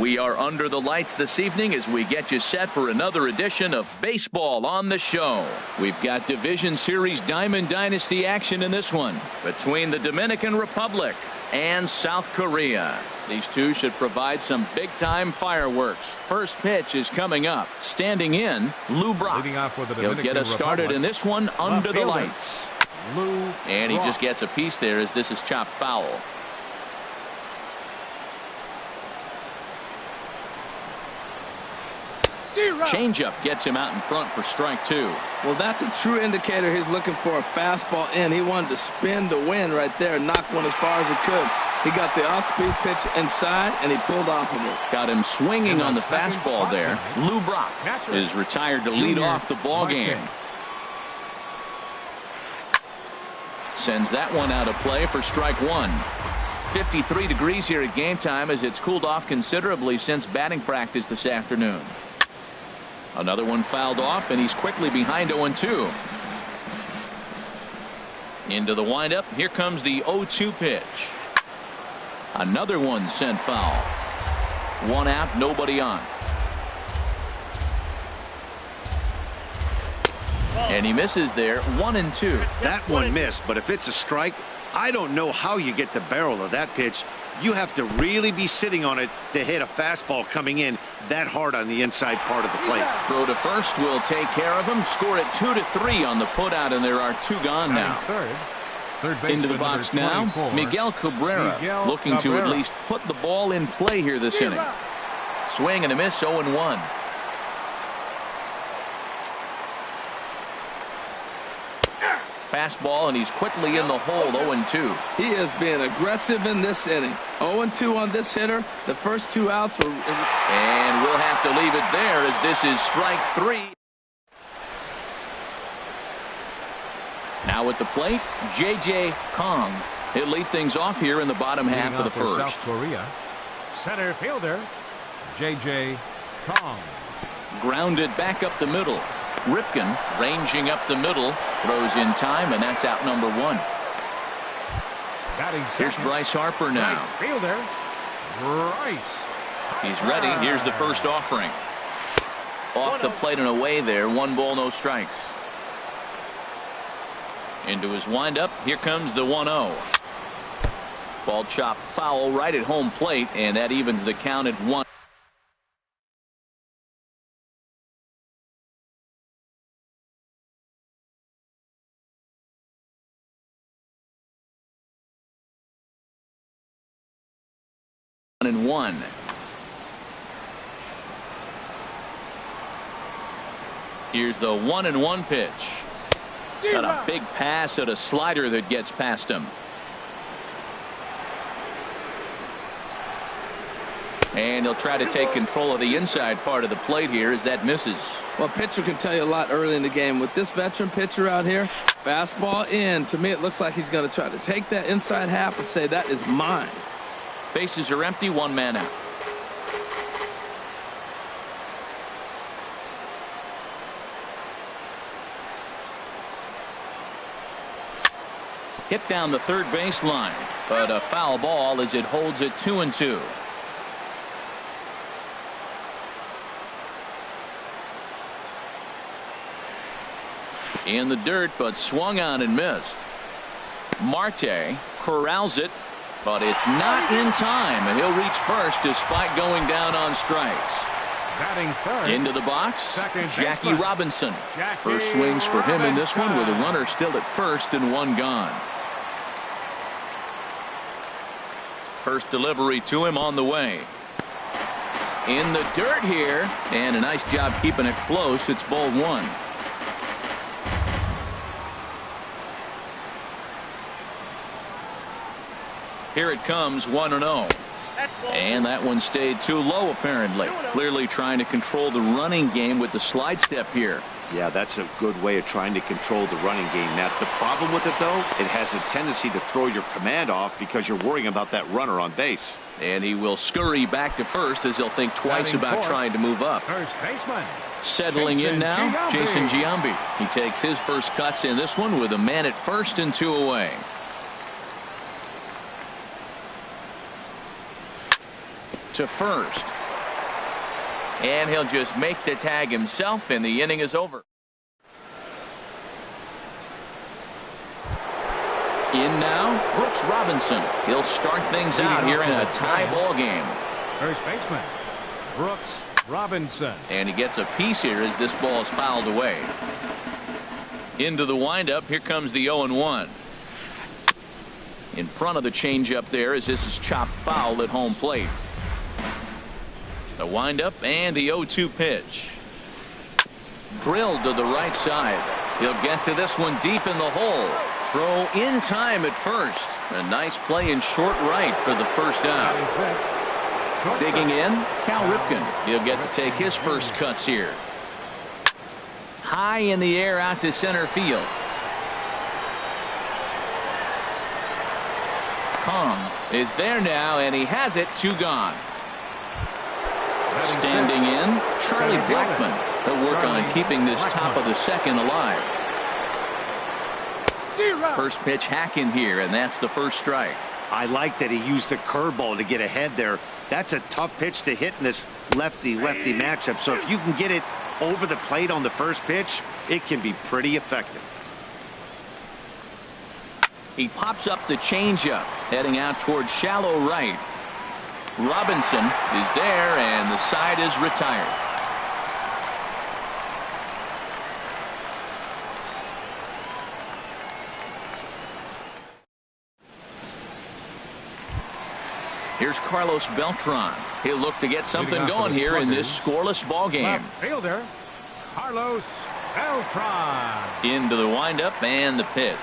We are under the lights this evening as we get you set for another edition of Baseball on the Show. We've got Division Series Diamond Dynasty action in this one between the Dominican Republic and South Korea. These two should provide some big-time fireworks. First pitch is coming up. Standing in, Lou Brock. He'll get us started in this one under the lights. And he just gets a piece there as this is chopped foul. Changeup gets him out in front for strike two. Well, that's a true indicator he's looking for a fastball in. He wanted to spin to win right there, knock one as far as he could. He got the off-speed pitch inside, and he pulled off of it. Got him swinging on the fastball there. Lou Brock is retired to lead off the ball game. Sends that one out of play for strike one. 53 degrees here at game time as it's cooled off considerably since batting practice this afternoon. Another one fouled off, and he's quickly behind 0-2. Into the windup. Here comes the 0-2 pitch. Another one sent foul. One out, nobody on. And he misses there. 1-2. That one missed, but if it's a strike, I don't know how you get the barrel of that pitch. You have to really be sitting on it to hit a fastball coming in that hard on the inside part of the plate. Throw to first will take care of him. Score it 2-3 on the putout, and there are two gone now. Into the box now, Miguel Cabrera looking to at least put the ball in play here this inning. Swing and a miss, 0-1. Fastball, and he's quickly in the hole. 0-2. He is being aggressive in this inning. 0-2 on this hitter. The first two outs were... And we'll have to leave it there as this is strike three. Now at the plate, J.J. Kong. He'll lead things off here in the bottom half of the first. South Korea, center fielder J.J. Kong. Grounded back up the middle. Ripken ranging up the middle, throws in time, and that's out number one. Here's Bryce Harper now. Fielder Bryce. He's ready. Here's the first offering. Off the plate and away there. 1 ball, no strikes. Into his windup. Here comes the 1-0. Ball chopped foul right at home plate, and that evens the count at 1. And 1. Here's the 1-1 pitch. Got a big pass at a slider that gets past him. And he'll try to take control of the inside part of the plate here as that misses. Well, pitcher can tell you a lot early in the game. With this veteran pitcher out here, fastball in. To me, it looks like he's going to try to take that inside half and say, that is mine. Bases are empty, 1 man out. Hit down the third baseline, but a foul ball as it holds it 2-2. In the dirt, but swung on and missed. Marte corrals it, but it's not in time, and he'll reach first despite going down on strikes. Batting third. Into the box, Jackie Robinson. First swings for him in this one with a runner still at first and 1 gone. First delivery to him on the way. In the dirt here, and a nice job keeping it close. It's ball 1. Here it comes, 1-0. And that one stayed too low, apparently. Clearly trying to control the running game with the slide step here. Yeah, that's a good way of trying to control the running game. Now, the problem with it, though, it has a tendency to throw your command off because you're worrying about that runner on base. And he will scurry back to first as he'll think twice about trying to move up. First baseman. Settling in now, Jason Giambi. He takes his first cuts in this one with a man at first and 2 away. To first. And he'll just make the tag himself, and the inning is over. In now, Brooks Robinson. He'll start things out here in a tie ball game. First baseman, Brooks Robinson. And he gets a piece here as this ball is fouled away. Into the windup. Here comes the 0-1. In front of the changeup there as this is chopped foul at home plate. The windup and the 0-2 pitch. Drilled to the right side. He'll get to this one deep in the hole. Throw in time at first. A nice play in short right for the first out. Digging in, Cal Ripken. He'll get to take his first cuts here. High in the air out to center field. Kong is there now, and he has it. 2 gone. Standing in, Charlie Blackmon. He'll work on keeping this top of the second alive. First pitch hack in here, and that's the first strike. I like that he used a curveball to get ahead there. That's a tough pitch to hit in this lefty-lefty matchup. So if you can get it over the plate on the first pitch, it can be pretty effective. He pops up the changeup, heading out towards shallow right. Robinson is there, and the side is retired. Here's Carlos Beltran. He'll look to get something going here in this scoreless ball game. Left fielder, Carlos Beltran. Into the windup and the pitch.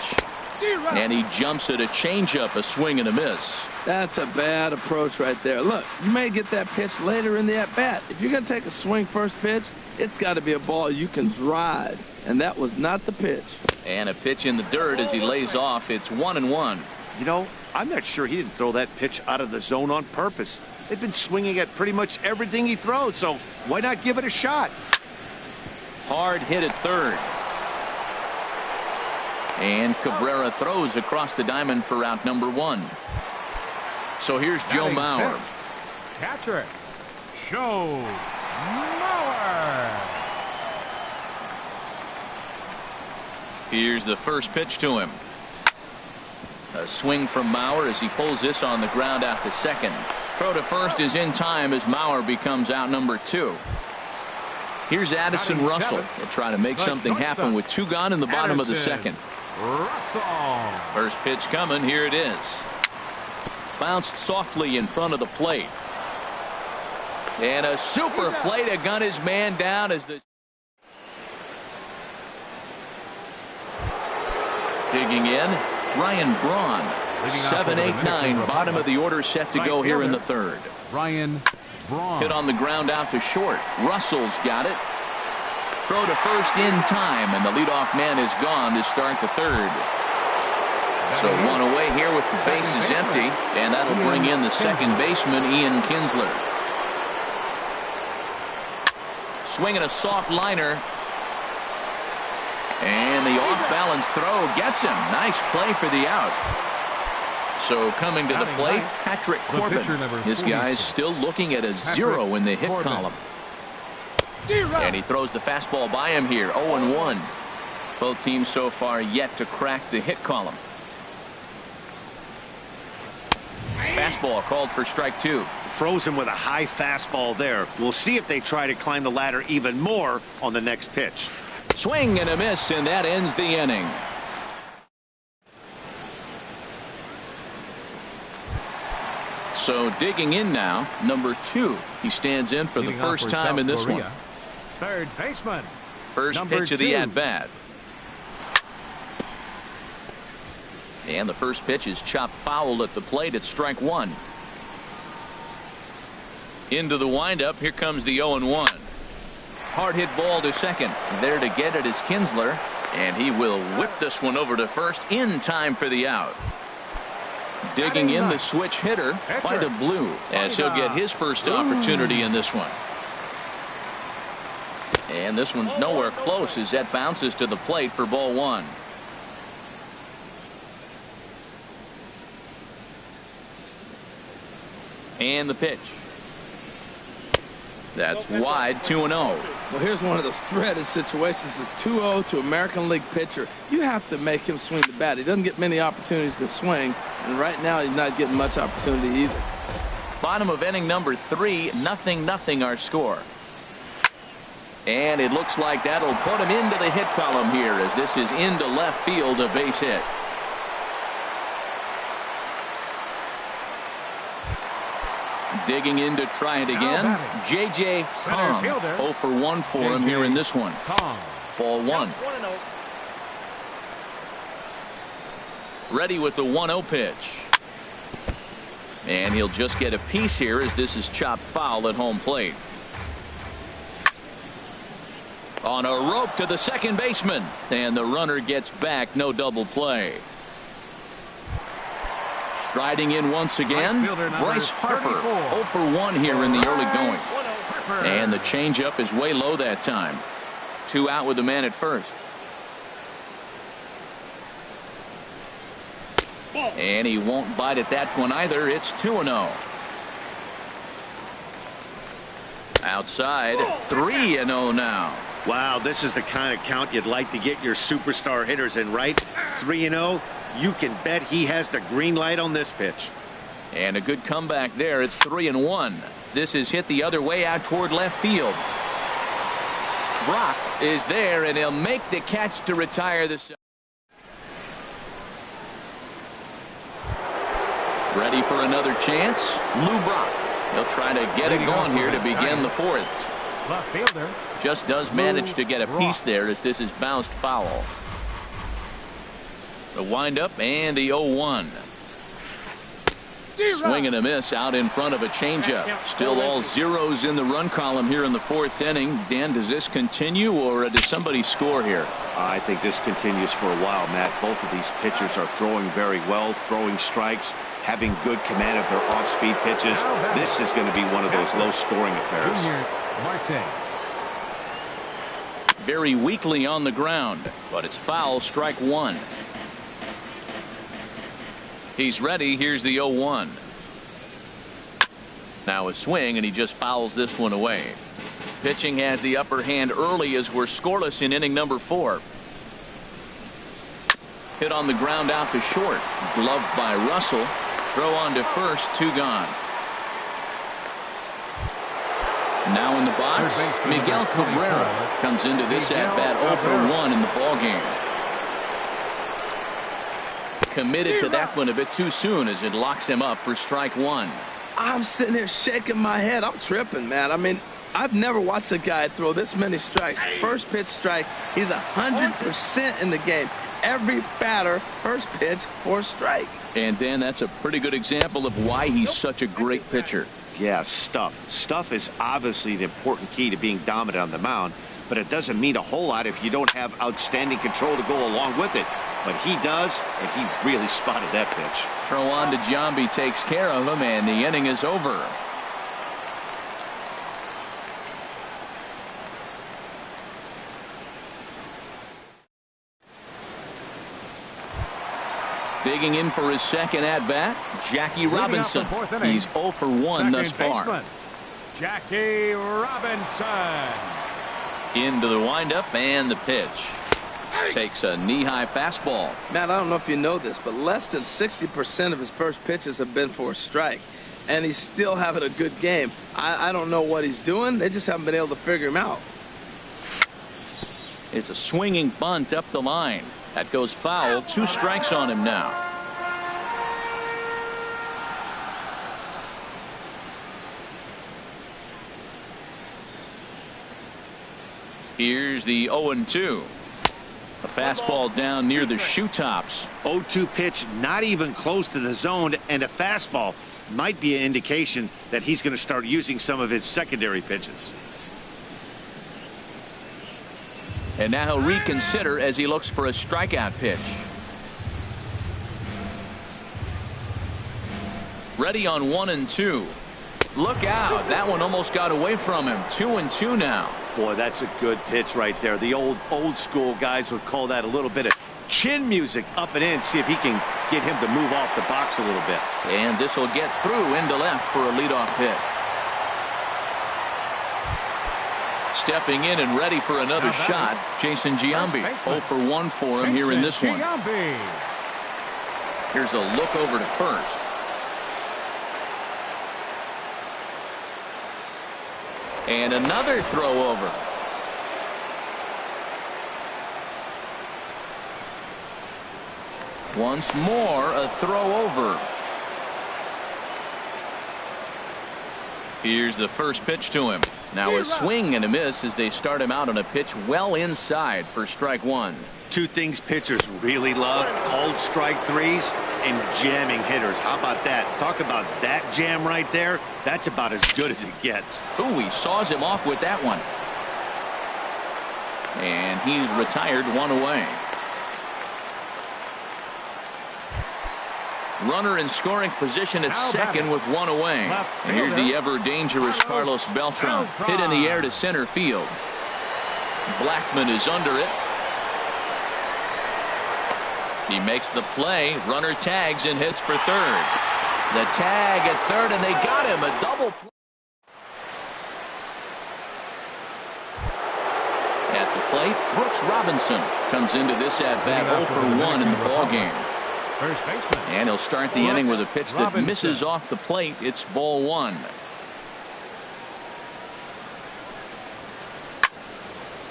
And he jumps at a changeup, a swing and a miss. That's a bad approach right there. Look, you may get that pitch later in the at-bat. If you're going to take a swing first pitch, it's got to be a ball you can drive. And that was not the pitch. And a pitch in the dirt as he lays off. It's 1-1. You know, I'm not sure he didn't throw that pitch out of the zone on purpose. They've been swinging at pretty much everything he throws, so why not give it a shot? Hard hit at third. And Cabrera throws across the diamond for out number 1. So here's Joe Mauer. Catcher, Joe Mauer. Here's the first pitch to him. A swing from Mauer as he pulls this on the ground out to second. Throw to first is in time as Mauer becomes out number 2. Here's Addison Russell. He'll try to make something happen with 2 gone in the bottom of the second. Russell. First pitch coming. Here it is. Bounced softly in front of the plate. And a super play to gun his man down as the digging in. Ryan Braun. 7, 8, 9. Bottom of the order set to go here in the third. Ryan Braun. Hit on the ground out to short. Russell's got it. Throw to first in time, and the leadoff man is gone to start the third. So 1 away here with the bases empty, and that'll bring in the second baseman, Ian Kinsler. Swinging a soft liner. And the off-balance throw gets him. Nice play for the out. So coming to the plate, Patrick Corbin. This guy's still looking at a 0 in the hit column. And he throws the fastball by him here. 0-1. Both teams so far yet to crack the hit column. Fastball called for strike 2. Froze him with a high fastball there. We'll see if they try to climb the ladder even more on the next pitch. Swing and a miss, and that ends the inning. So digging in now, number 2. He stands in for the first time in this one. Third baseman. First pitch of the at-bat. And the first pitch is chopped foul at the plate at strike 1. Into the windup. Here comes the 0-1. Hard hit ball to second. There to get it is Kinsler. And he will whip this one over to first in time for the out. Digging in the switch hitter, Vida Blue, as he'll get his first opportunity in this one. And this one's nowhere close as that bounces to the plate for ball 1. And the pitch. That's wide, 2-0. Well, here's one of those dreaded situations. It's 2-0 to American League pitcher. You have to make him swing the bat. He doesn't get many opportunities to swing, and right now he's not getting much opportunity either. Bottom of inning number 3, 0-0 our score. And it looks like that'll put him into the hit column here, as this is into left field, a base hit. Digging in to try it again. J.J. Kong, 0 for 1 for him here in this one. Ball 1. Ready with the 1-0 pitch. And he'll just get a piece here, as this is chopped foul at home plate. On a rope to the second baseman, and the runner gets back. No double play. Striding in once again, Bryce Harper, 0 for 1 here in the early going. And the changeup is way low that time. 2 out with the man at first. And he won't bite at that one either. It's 2-0. Outside, 3-0 now. Wow, this is the kind of count you'd like to get your superstar hitters in, right? 3-0. You can bet he has the green light on this pitch. And a good comeback there. It's 3-1. This is hit the other way out toward left field. Brock is there, and he'll make the catch to retire the. Ready for another chance. Lou Brock. He'll try to get it going here to begin the 4th. Left fielder. Just does manage to get a piece there, as this is bounced foul. The windup and the 0-1. Swing and a miss out in front of a changeup. Still all zeros in the run column here in the 4th inning. Dan, does this continue, or does somebody score here? I think this continues for a while, Matt. Both of these pitchers are throwing very well, throwing strikes, having good command of their off-speed pitches. This is going to be one of those low-scoring affairs. Very weakly on the ground, but it's foul, strike 1. He's ready. Here's the 0-1. Now a swing, and he just fouls this one away. Pitching has the upper hand early as we're scoreless in inning number 4. Hit on the ground out to short. Gloved by Russell. Throw on to first. 2 gone. Now in the box, Miguel Cabrera comes into this at-bat 0 for 1 in the ballgame. Committed to that one a bit too soon, as it locks him up for strike 1. I'm sitting here shaking my head. I'm tripping, man. I mean, I've never watched a guy throw this many strikes. First pitch strike, he's 100% in the game. Every batter, first pitch or strike. And Dan, that's a pretty good example of why he's such a great pitcher. Yeah, stuff. Stuff is obviously the important key to being dominant on the mound, but it doesn't mean a whole lot if you don't have outstanding control to go along with it. But he does, and he really spotted that pitch. Throw on to Giambi, takes care of him, and the inning is over. Digging in for his second at-bat, Jackie Robinson. He's 0 for 1 thus far. Jackie Robinson. Into the windup and the pitch. Takes a knee-high fastball. Matt, I don't know if you know this, but less than 60% of his first pitches have been for a strike. And he's still having a good game. I don't know what he's doing. They just haven't been able to figure him out. It's a swinging bunt up the line. That goes foul. 2 strikes on him now. Here's the 0-2. A fastball down near the shoe tops. 0-2 pitch, not even close to the zone, and a fastball might be an indication that he's going to start using some of his secondary pitches. And now he'll reconsider as he looks for a strikeout pitch. Ready on 1-2. Look out. That one almost got away from him. 2-2 now. Boy, that's a good pitch right there. The old school guys would call that a little bit of chin music up and in. See if he can get him to move off the box a little bit. And this will get through into left for a leadoff hit. stepping in and ready for another shot. Jason Giambi, 0 for 1 for him here in this one. Here's a look over to first. And another throw over. Once more, a throw over. Here's the first pitch to him. Now a swing and a miss as they start him out on a pitch well inside for strike one. Two things pitchers really love: cold strike threes and jamming hitters. How about that? Talk about that jam right there. That's about as good as it gets. Ooh, he saws him off with that one. And he's retired, one away. Runner in scoring position at second with one away. And here's the ever dangerous Carlos Beltran. Hit in the air to center field. Blackman is under it. He makes the play. Runner tags and hits for third. The tag at third, and they got him. A double play. At the plate, Brooks Robinson comes into this at-bat 0 for 1 in the ballgame. First baseman. And he'll start the inning with a pitch that misses off the plate. It's ball one.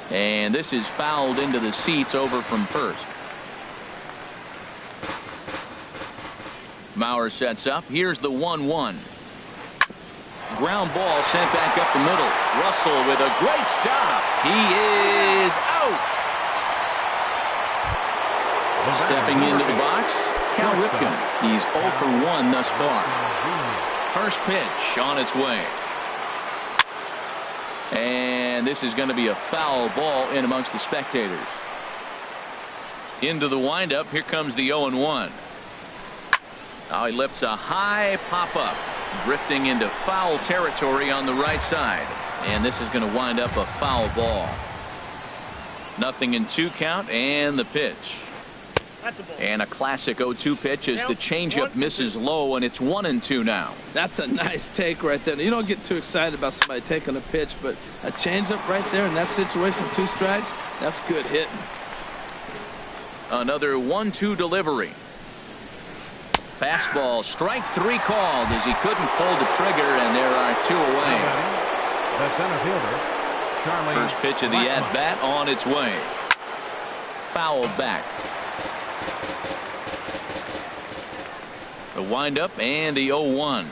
And this is fouled into the seats over from first. Mauer sets up. Here's the 1-1. Ground ball sent back up the middle. Russell with a great stop. He is out. Stepping into the box, Cal Ripken. He's 0 for 1 thus far. First pitch on its way. And this is going to be a foul ball in amongst the spectators. Into the windup. Here comes the 0-1. Now he lifts a high pop-up, drifting into foul territory on the right side. And this is going to wind up a foul ball. Nothing in 2 count, and the pitch. And a classic 0-2 pitch as the changeup misses low, and it's 1-2 now. That's a nice take right there. You don't get too excited about somebody taking a pitch, but a changeup right there in that situation, 2 strikes, that's good hitting. Another 1-2 delivery. Fastball, strike 3 called as he couldn't pull the trigger, and there are 2 away. The center fielder, Charlie. First pitch of the at-bat on its way. Fouled back. The windup and the 0-1.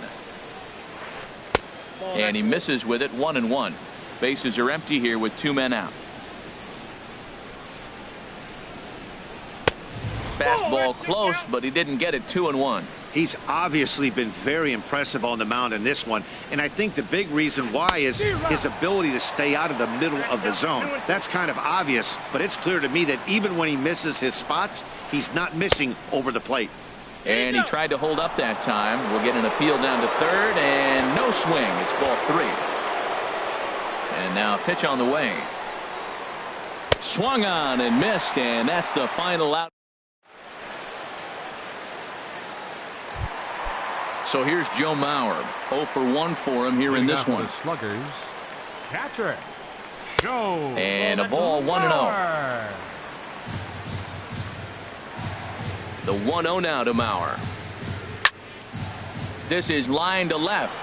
And he misses with it, 1-1. Bases are empty here with 2 men out. Fastball close, but he didn't get it. 2-1. He's obviously been very impressive on the mound in this one, and I think the big reason why is his ability to stay out of the middle of the zone. That's kind of obvious, but it's clear to me that even when he misses his spots, he's not missing over the plate. And he tried to hold up that time. We'll get an appeal down to third, and no swing. It's ball 3. And now a pitch on the way. Swung on and missed, and that's the final out. So here's Joe Mauer, 0 for 1 for him here in this one. Sluggers, catcher, Joe. And a ball, 1-0. The 1-0 now to Mauer. This is line to left,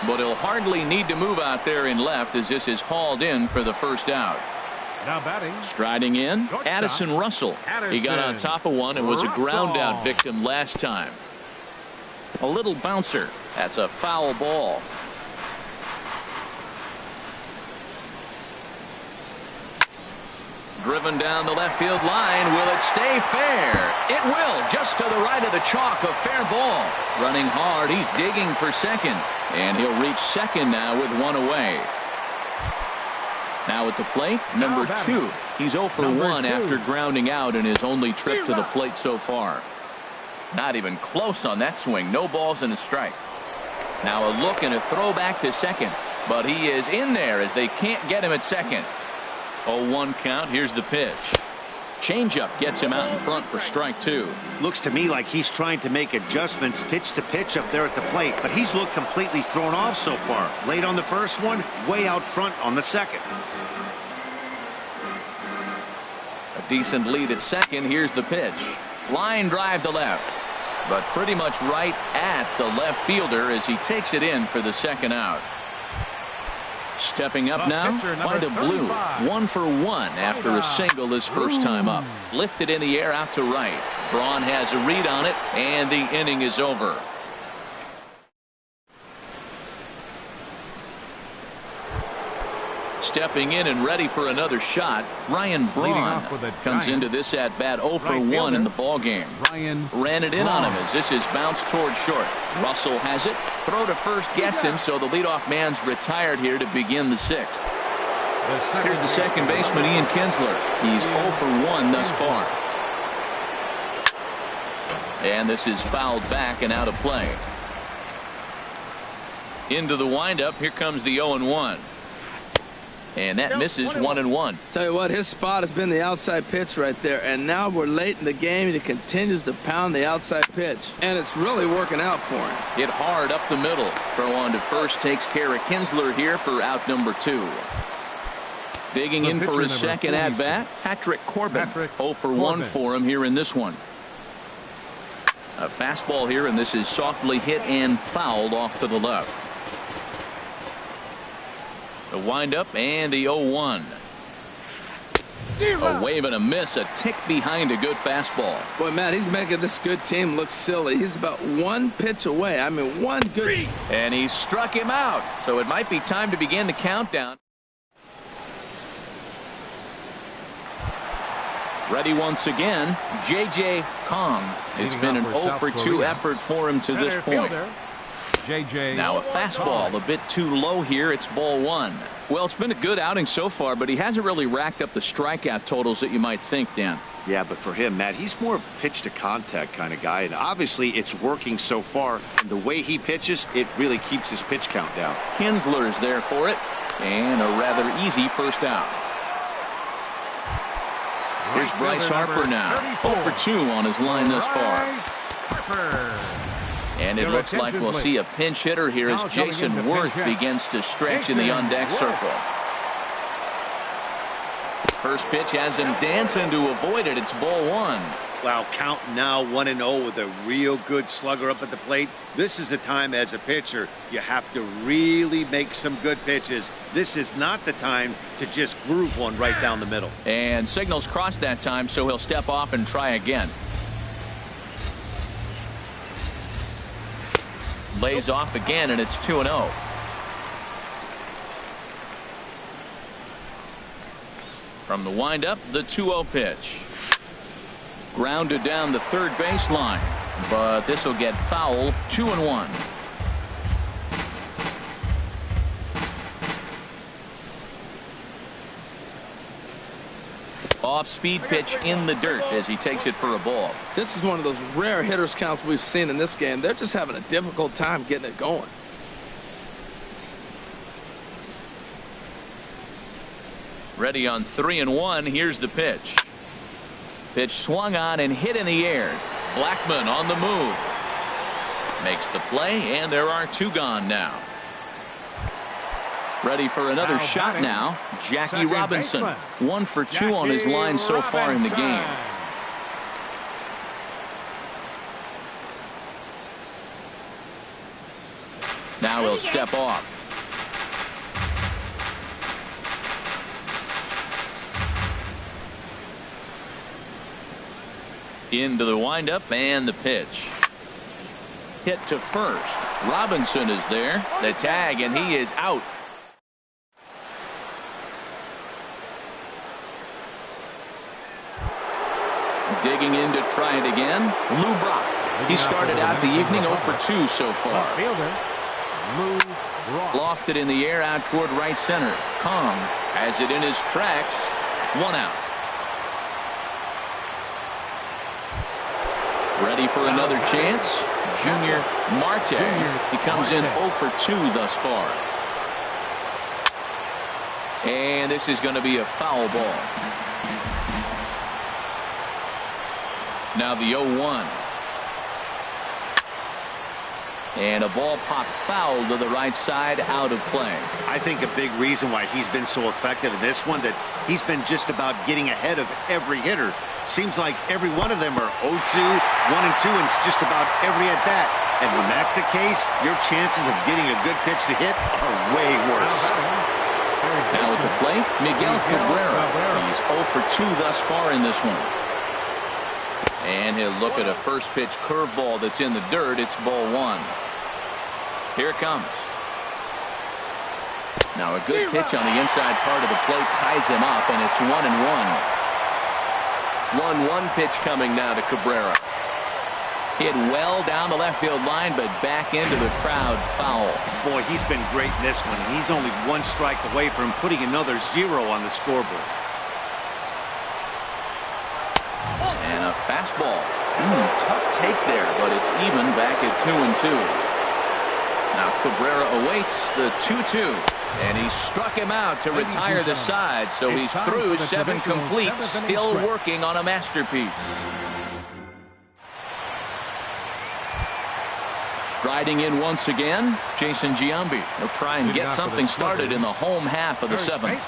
but he'll hardly need to move out there in left as this is hauled in for the first out. Now batting. Striding in, Addison Russell. He got on top of one and was a ground out victim last time. A little bouncer. That's a foul ball. Driven down the left field line. Will it stay fair? It will. Just to the right of the chalk. A fair ball. Running hard. He's digging for second. And he'll reach second now with 1 away. Now at the plate, number 2. He's 0 for 1 after grounding out in his only trip to the plate so far. Not even close on that swing. No balls and a strike. Now a look and a throw back to second. But he is in there as they can't get him at second. 0-1 count. Here's the pitch. Changeup gets him out in front for strike 2. Looks to me like he's trying to make adjustments pitch to pitch up there at the plate, but he's looked completely thrown off so far. Late on the first one, way out front on the second. Decent lead at second. Here's the pitch. Line drive to left, but pretty much right at the left fielder as he takes it in for the second out. Stepping up now, by the blue. 1 for 1 after a single his first time up. Lifted in the air out to right. Braun has a read on it, and the inning is over. Stepping in and ready for another shot, Ryan Braun comes into this at bat 0 for 1 in the ball game. Ran it in on him as this is bounced toward short. Russell has it. Throw to first gets him, so the leadoff man's retired here to begin the sixth. Here's the second baseman, Ian Kinsler. He's 0 for 1 thus far. And this is fouled back and out of play. Into the windup. Here comes the 0-1. And that misses 1-1. Tell you what, his spot has been the outside pitch right there. And now we're late in the game. He continues to pound the outside pitch. And it's really working out for him. Hit hard up the middle. Throw on to first takes care of Kinsler here for out number 2. Digging in for his second at bat, Patrick Corbin. 0 for 1 for him here in this one. A fastball here, and this is softly hit and fouled off to the left. The windup and the 0-1. A wave and a miss, a tick behind a good fastball. Boy, Matt, he's making this good team look silly. He's about 1 pitch away. I mean, 1 good. And he struck him out. So it might be time to begin the countdown. Ready once again, J.J. Kong. It's been an 0 for 2 effort for him to this point. Now a fastball a bit too low here. It's ball 1. Well, it's been a good outing so far, but he hasn't really racked up the strikeout totals that you might think, Dan. Yeah, but for him, Matt, he's more of a pitch to contact kind of guy, and obviously it's working so far. And the way he pitches, it really keeps his pitch count down. Kinsler's there for it, and a rather easy first out. Here's Bryce Harper now. 0 for 2 on his line thus far. And it looks like we'll see a pinch hitter here as Jason Worth begins to stretch in the on-deck circle. First pitch has him dancing to avoid it. It's ball 1. Wow, count now 1-0 with a real good slugger up at the plate. This is the time as a pitcher you have to really make some good pitches. This is not the time to just groove one right down the middle. And signals crossed that time, so he'll step off and try again. Lays off again, and it's 2-0. From the windup, the 2-0 pitch. Grounded down the third baseline, but this will get foul. 2-1. Off-speed pitch in the dirt as he takes it for a ball. This is one of those rare hitters counts we've seen in this game. They're just having a difficult time getting it going. Ready on 3-1. Here's the pitch. Pitch swung on and hit in the air. Blackmon on the move. Makes the play, and there are 2 gone now. Ready for another shot now, Jackie Robinson. 1 for 2 on his line so far in the game. Now he'll step off. Into the windup and the pitch. Hit to first. Robinson is there. The tag, and he is out. Digging in to try it again, Lou Brock. He started out the evening 0 for 2 so far. Lofted in the air out toward right center. Kong has it in his tracks. 1 out. Ready for another chance. Junior Marte. He comes in 0 for 2 thus far. And this is going to be a foul ball. Now the 0-1. And a ball popped foul to the right side, out of play. I think a big reason why he's been so effective in this one, that he's been just about getting ahead of every hitter. Seems like every one of them are 0-2, 1-2, and it's just about every at-bat. And when that's the case, your chances of getting a good pitch to hit are way worse. Now at the plate, Miguel Cabrera. He's 0 for 2 thus far in this one. And he'll look at a first pitch curveball that's in the dirt. It's ball 1. Here it comes. Now a good pitch on the inside part of the plate ties him up, and it's 1-1. 1-1 pitch coming now to Cabrera. Hit well down the left field line, but back into the crowd, foul. Boy, he's been great in this one, and he's only 1 strike away from putting another 0 on the scoreboard. And a fastball. Tough take there, but it's even back at 2-2. Now Cabrera awaits the 2-2, and he struck him out to retire the side, so he's through 7 complete, still working on a masterpiece. Striding in once again, Jason Giambi. He'll try and get something started in the home half of the 7th.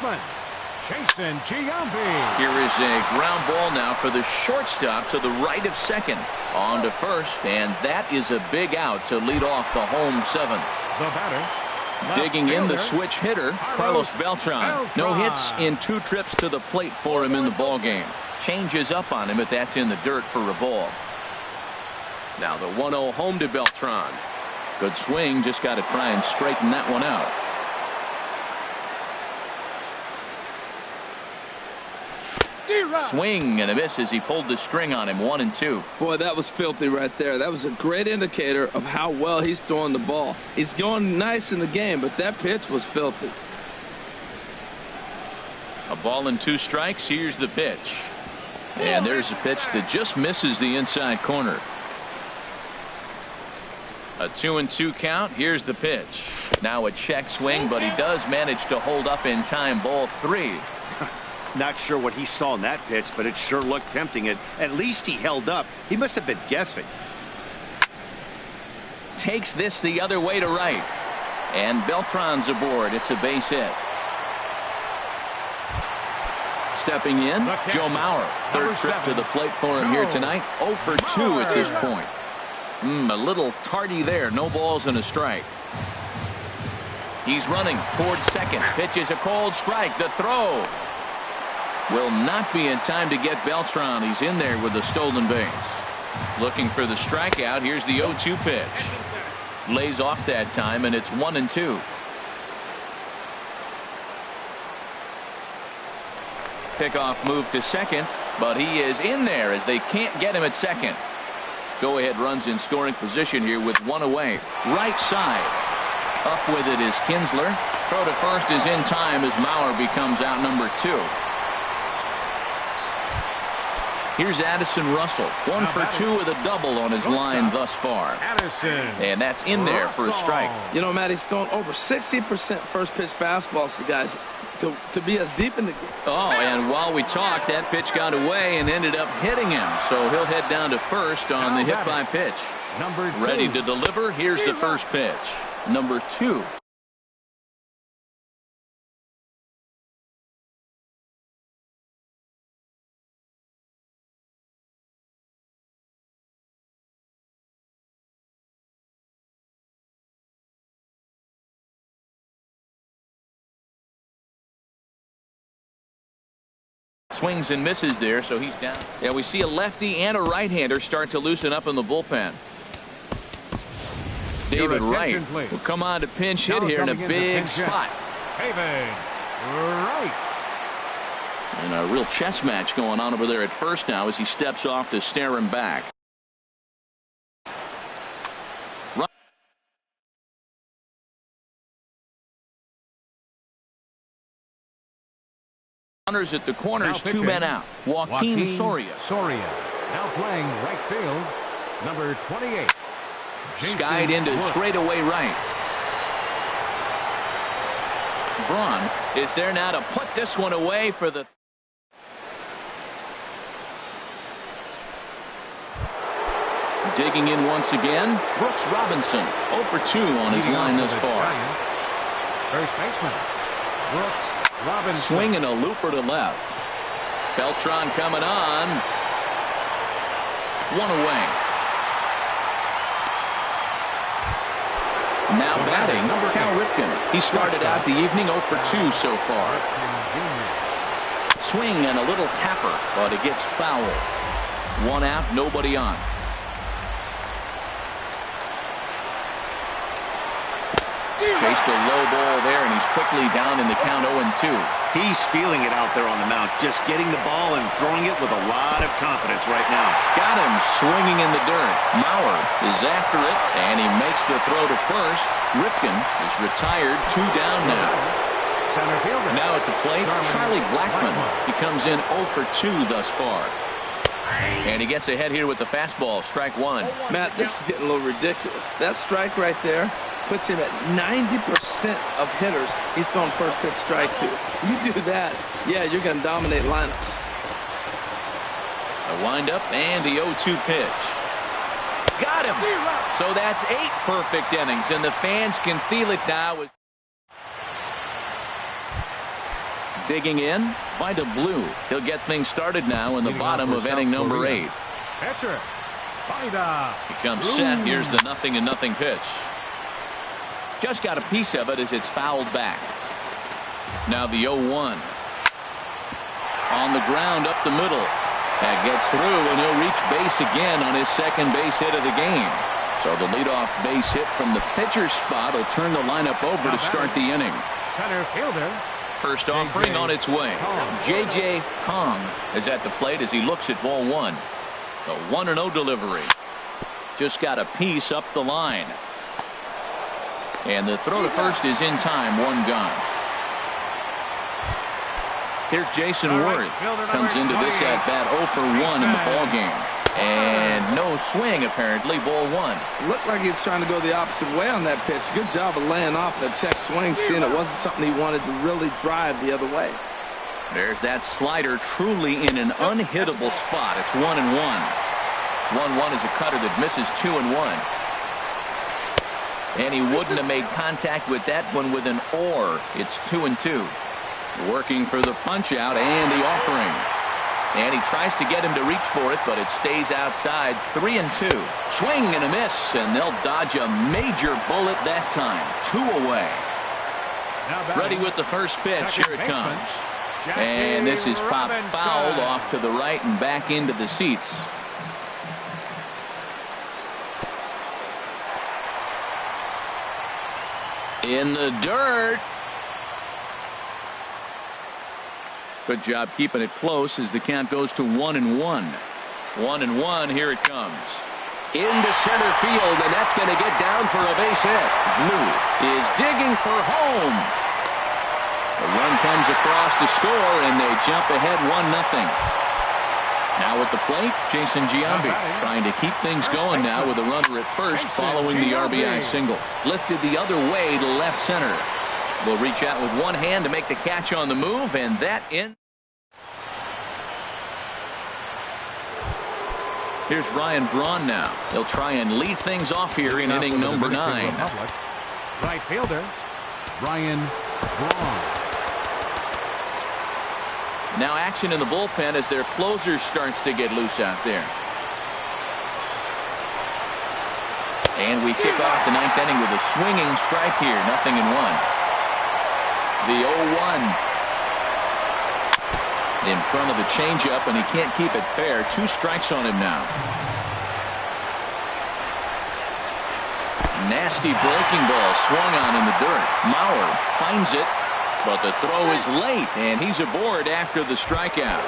Jason Giambi. Here is a ground ball now for the shortstop to the right of second. On to first, and that is a big out to lead off the home 7th. The batter. Digging in the switch hitter, Carlos Beltran. No hits in 2 trips to the plate for him in the ballgame. Changes up on him, but that's in the dirt for a ball. Now the 1-0 home to Beltran. Good swing, just got to try and straighten that one out. Swing and a miss as he pulled the string on him. 1-2. Boy, that was filthy right there. That was a great indicator of how well he's throwing the ball. He's going nice in the game, but that pitch was filthy. A ball and 2 strikes. Here's the pitch. And there's a pitch that just misses the inside corner. A 2-2 count. Here's the pitch. Now a check swing, but he does manage to hold up in time. Ball 3. Not sure what he saw in that pitch, but it sure looked tempting. At least he held up. He must have been guessing. Takes this the other way to right. And Beltran's aboard. It's a base hit. Stepping in, Joe Mauer. Third trip to the plate for him here tonight. 0 for 2 at this point. A little tardy there. No balls and a strike. He's running towards second. Pitches a cold strike. The throw will not be in time to get Beltran. He's in there with the stolen base. Looking for the strikeout. Here's the 0-2 pitch. Lays off that time, and it's 1-2. Pickoff move to second, but he is in there as they can't get him at second. Go ahead runs in scoring position here with 1 away. Right side. Up with it is Kinsler. Throw to first is in time as Mauer becomes out number 2. Here's Addison Russell. 1 for 2 with a double on his line thus far. And that's in there for a strike. You know, Matt, he's thrown over 60% first pitch fastballs to guys to be as deep in the game. Oh, and while we talked, that pitch got away and ended up hitting him. So he'll head down to first on the hit by pitch. Number 2. Ready to deliver. Here's the first pitch. Number 2. Swings and misses there, so he's down. Yeah, we see a lefty and a right-hander start to loosen up in the bullpen. David Wright will come on to pinch hit here in a big spot. David Wright. And a real chess match going on over there at first now as he steps off to stare him back. Runners at the corners, 2 men out. Joaquin Soria. Now playing right field, number 28. Skied into straightaway right. Braun is there now to put this one away for the Digging in once again, Brooks Robinson, 0 for 2 on his line thus far. First baseman, Brooks Robinson. Swinging a looper to left. Beltran coming on. One away. Now batting, Cal Ripken. He started out the evening 0 for 2 so far. Swing and a little tapper, but it gets foul. One out, nobody on. Chased a low ball there, and he's quickly down in the count 0-2. He's feeling it out there on the mound, just getting the ball and throwing it with a lot of confidence right now. Got him swinging in the dirt. Mauer is after it, and he makes the throw to first. Ripken is retired, 2 down now. Center fielder. Now at the plate, Charlie Blackmon. He comes in 0 for 2 thus far. And he gets ahead here with the fastball, strike 1. Matt, this is getting a little ridiculous. That strike right there puts him at 90% of hitters he's throwing first pitch strike to. You do that, yeah, you're going to dominate lineups. A windup and the 0-2 pitch. Got him. So that's 8 perfect innings, and the fans can feel it now. Digging in, Vida Blue. He'll get things started now in the bottom of inning number 8. Catcher, Vida. He comes set. Here's the 0-0 pitch. Just got a piece of it as it's fouled back. Now the 0-1. On the ground up the middle. That gets through, and he'll reach base again on his second base hit of the game. So the leadoff base hit from the pitcher's spot will turn the lineup over to start the inning. Center fielder. First offering on its way. J.J. Kong is at the plate as he looks at ball 1. The 1-0 delivery. Just got a piece up the line. And the throw to first is in time, 1 gone. Here's Jason Worth. Comes into this at bat 0 for 1 in the ball game. And no swing, apparently, ball 1. Looked like he was trying to go the opposite way on that pitch. Good job of laying off that check swing, seeing it wasn't something he wanted to really drive the other way. There's that slider truly in an unhittable spot. It's 1-1. 1-1 is a cutter that misses 2-1. And he wouldn't have made contact with that one with an or. It's 2-2. Working for the punch out and the offering. And he tries to get him to reach for it, but it stays outside. 3-2. Swing and a miss, and they'll dodge a major bullet that time. 2 away. Ready with the first pitch. Here it comes. And this is popped fouled off to the right and back into the seats. In the dirt. Good job keeping it close as the count goes to 1-1. 1-1. Here it comes. Into center field, and that's going to get down for a base hit. Blue is digging for home. The run comes across to score, and they jump ahead 1-0. Now at the plate, Jason Giambi trying to keep things going now with a runner at first following the RBI single. Lifted the other way to left center. Will reach out with one hand to make the catch on the move, and that in. Here's Ryan Braun now. He'll try and lead things off here in inning number 9. Right fielder, Ryan Braun. Now action in the bullpen as their closer starts to get loose out there. And we kick off the 9th inning with a swinging strike here. 0-1. The 0-1 in front of the changeup, and he can't keep it fair. 2 strikes on him now. Nasty breaking ball swung on in the dirt. Mauer finds it, but the throw is late, and he's aboard after the strikeout.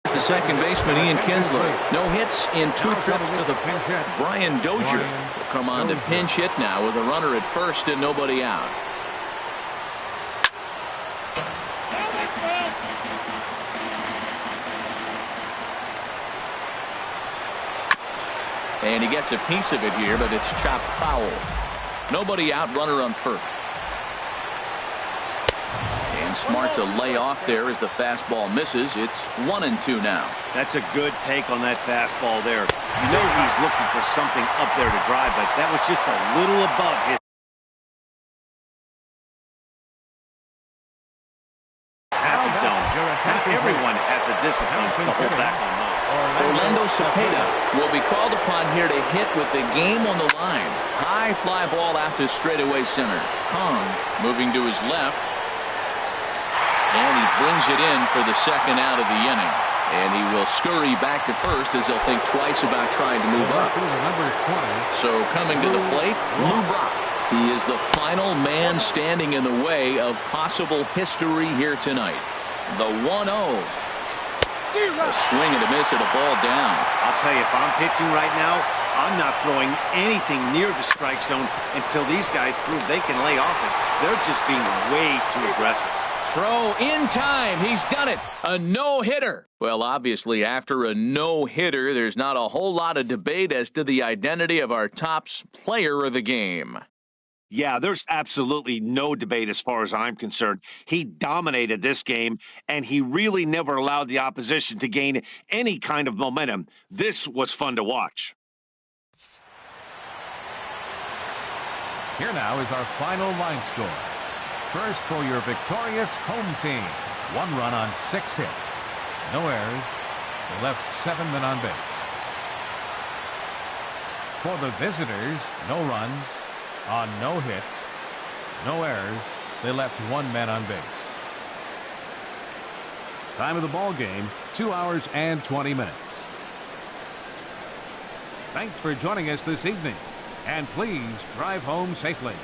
The second baseman, Ian Kinsler. No hits in 2 trips to the pinch hit. Brian Dozier will come on to pinch hit now with a runner at first and nobody out. And he gets a piece of it here, but it's chopped foul. Nobody out, runner on first. And smart to lay off there as the fastball misses. It's 1-2 now. That's a good take on that fastball there. You know he's looking for something up there to drive, but that was just a little above his happy zone. Not everyone has the discipline to hold back on those. Orlando Cepeda will be called upon here to hit with the game on the line. High fly ball out to straightaway center. Kong moving to his left. And he brings it in for the second out of the inning. And he will scurry back to first as he'll think twice about trying to move up. So coming to the plate, Lou Brock. He is the final man standing in the way of possible history here tonight. The 1-0. A swing and a miss and a ball down. I'll tell you, if I'm pitching right now, I'm not throwing anything near the strike zone until these guys prove they can lay off it. They're just being way too aggressive. Throw in time. He's done it. A no-hitter. Well, obviously, after a no-hitter, there's not a whole lot of debate as to the identity of our top player of the game. Yeah, there's absolutely no debate as far as I'm concerned. He dominated this game, and he really never allowed the opposition to gain any kind of momentum. This was fun to watch. Here now is our final line score. First for your victorious home team. 1 run on 6 hits. No errors. They left 7 men on base. For the visitors, no runs on no hits, no errors. They left 1 man on base. Time of the ball game, 2 hours and 20 minutes. Thanks for joining us this evening, and please drive home safely.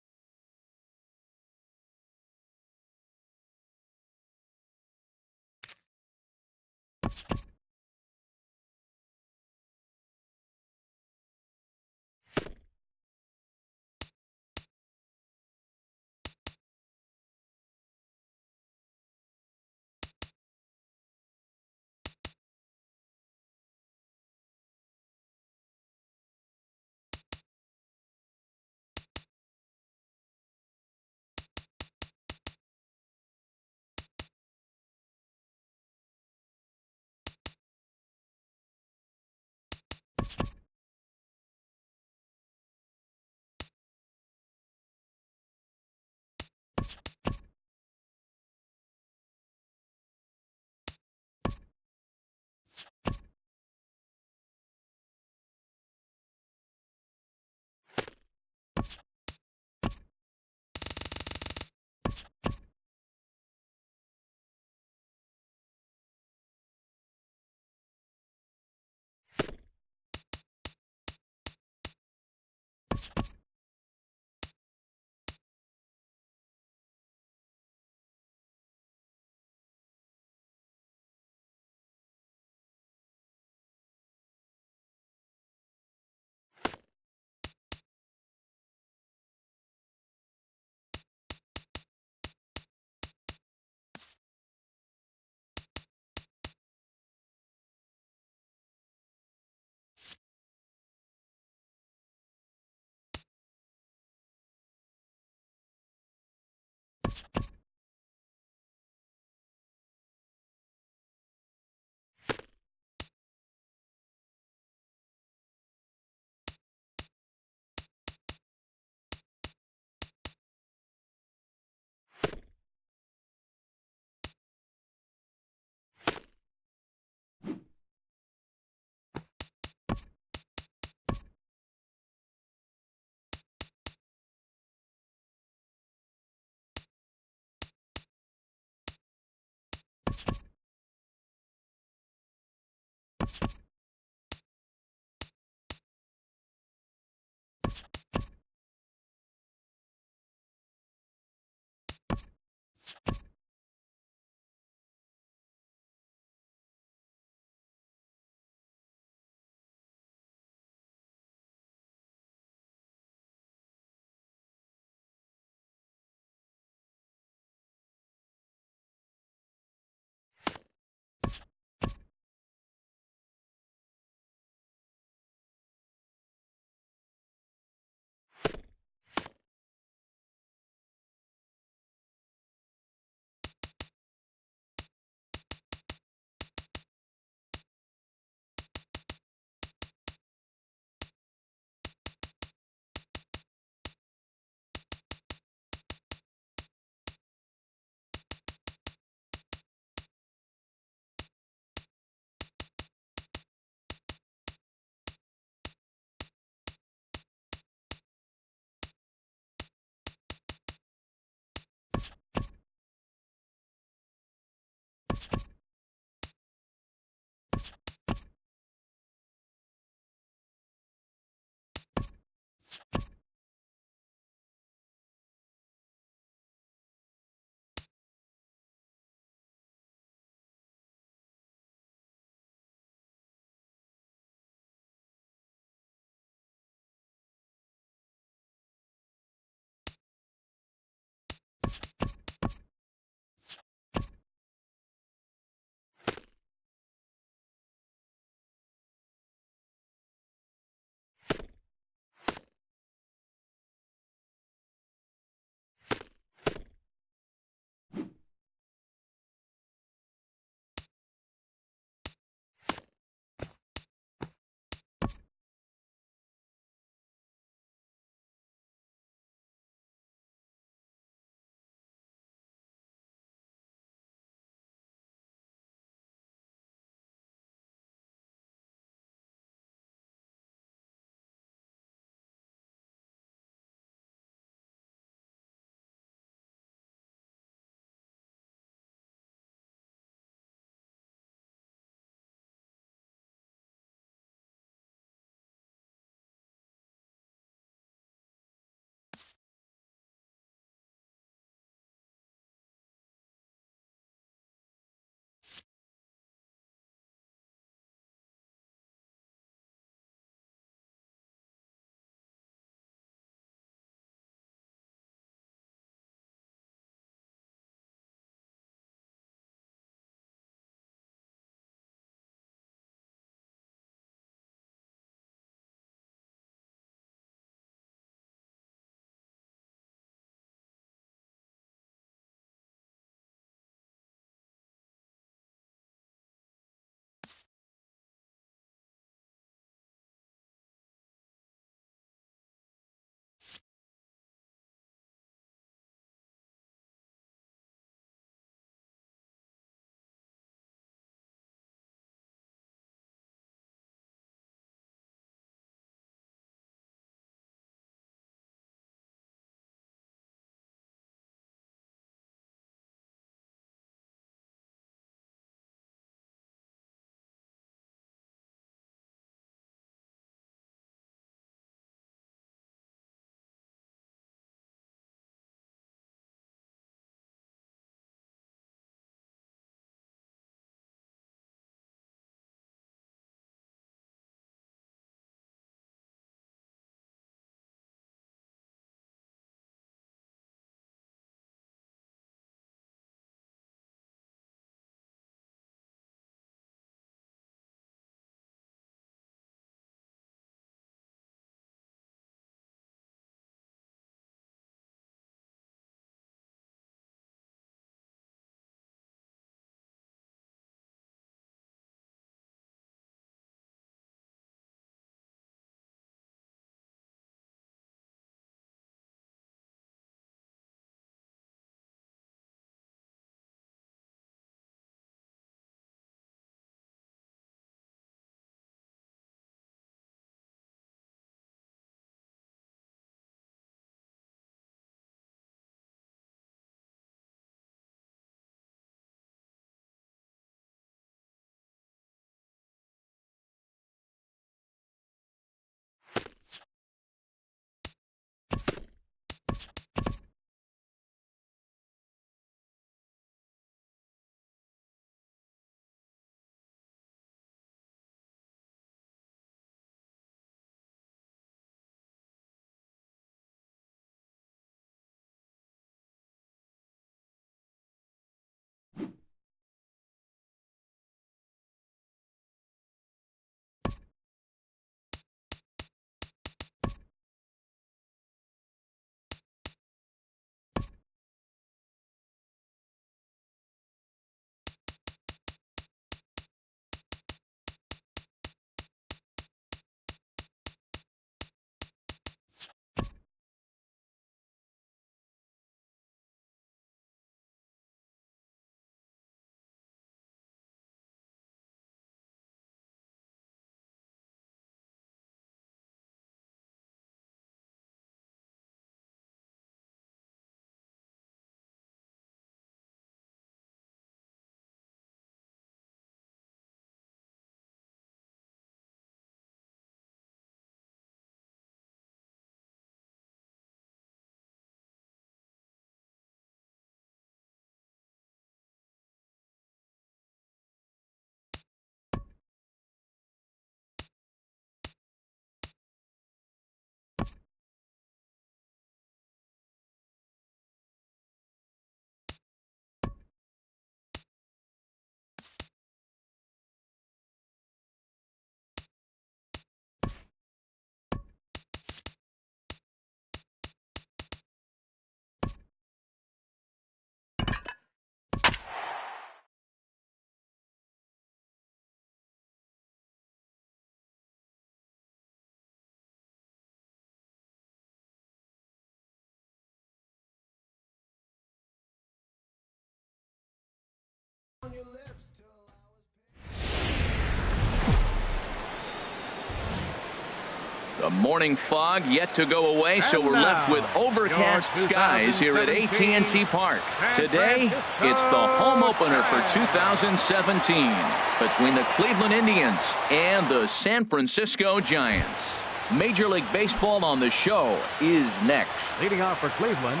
The morning fog yet to go away, so we're left with overcast skies here at AT&T Park. Today, it's the home opener for 2017 between the Cleveland Indians and the San Francisco Giants. Major League Baseball on the show is next. Leading off for Cleveland,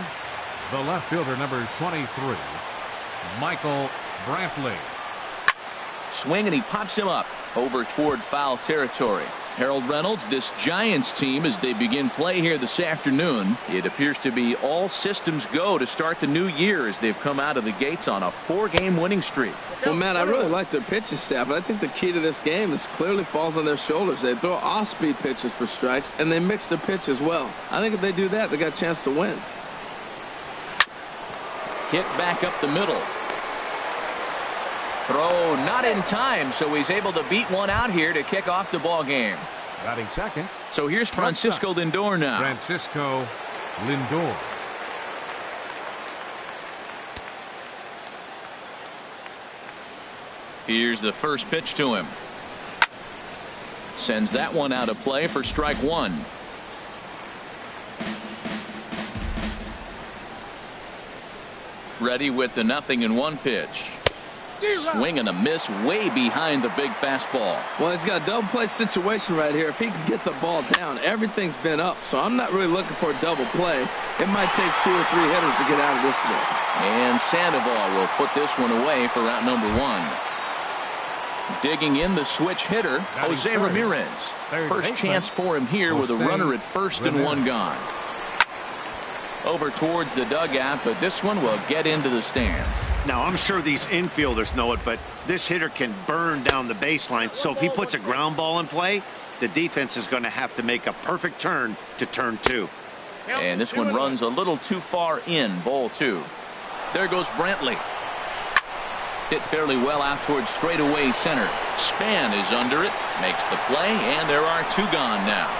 the left fielder, number 23, Michael Brantley. Swing, and he pops him up over toward foul territory. Harold Reynolds, this Giants team, as they begin play here this afternoon, it appears to be all systems go to start the new year as they've come out of the gates on a 4-game winning streak. Well, Matt, I really like their pitching staff, but I think the key to this game is clearly falls on their shoulders. They throw off-speed pitches for strikes, and they mix their pitch as well. I think if they do that, they got a chance to win. Hit back up the middle. Throw not in time, so he's able to beat one out here to kick off the ball game. Batting second. So here's Francisco Lindor now. Francisco Lindor. Here's the first pitch to him. Sends that one out of play for strike one. Ready with the 0-1 pitch. Swing and a miss way behind the big fastball. Well, he's got a double play situation right here. If he can get the ball down, everything's been up. So I'm not really looking for a double play. It might take 2 or 3 hitters to get out of this one. And Sandoval will put this one away for out number 1. Digging in the switch hitter, Jose Ramirez. First chance for him here with a runner at first and one gone. Over towards the dugout, but this one will get into the stands. Now, I'm sure these infielders know it, but this hitter can burn down the baseline. So if he puts a ground ball in play, the defense is going to have to make a perfect turn to turn 2. And this one runs a little too far in, ball 2. There goes Brantley. Hit fairly well out towards straightaway center. Span is under it, makes the play, and there are 2 gone now.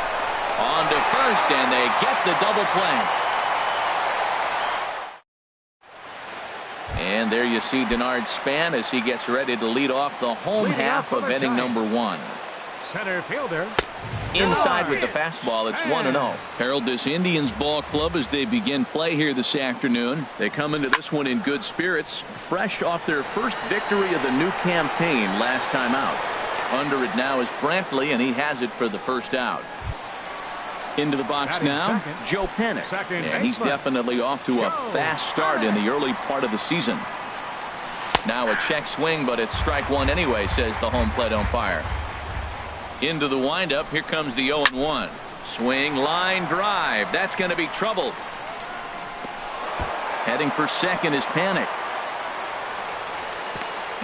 On to first, and they get the double play. And there you see Denard Span as he gets ready to lead off the home half of inning number 1. Center fielder. Inside with the fastball, it's 1-0. Harold, this Indians ball club, as they begin play here this afternoon, they come into this one in good spirits, fresh off their first victory of the new campaign last time out. Under it now is Brantley, and he has it for the first out. Into the box now, Joe Panik, and he's definitely off to a fast start in the early part of the season. Now a check swing, but it's strike 1 anyway, says the home plate umpire. Into the windup, here comes the 0-1. Swing, line drive, that's going to be trouble. Heading for second is Panik.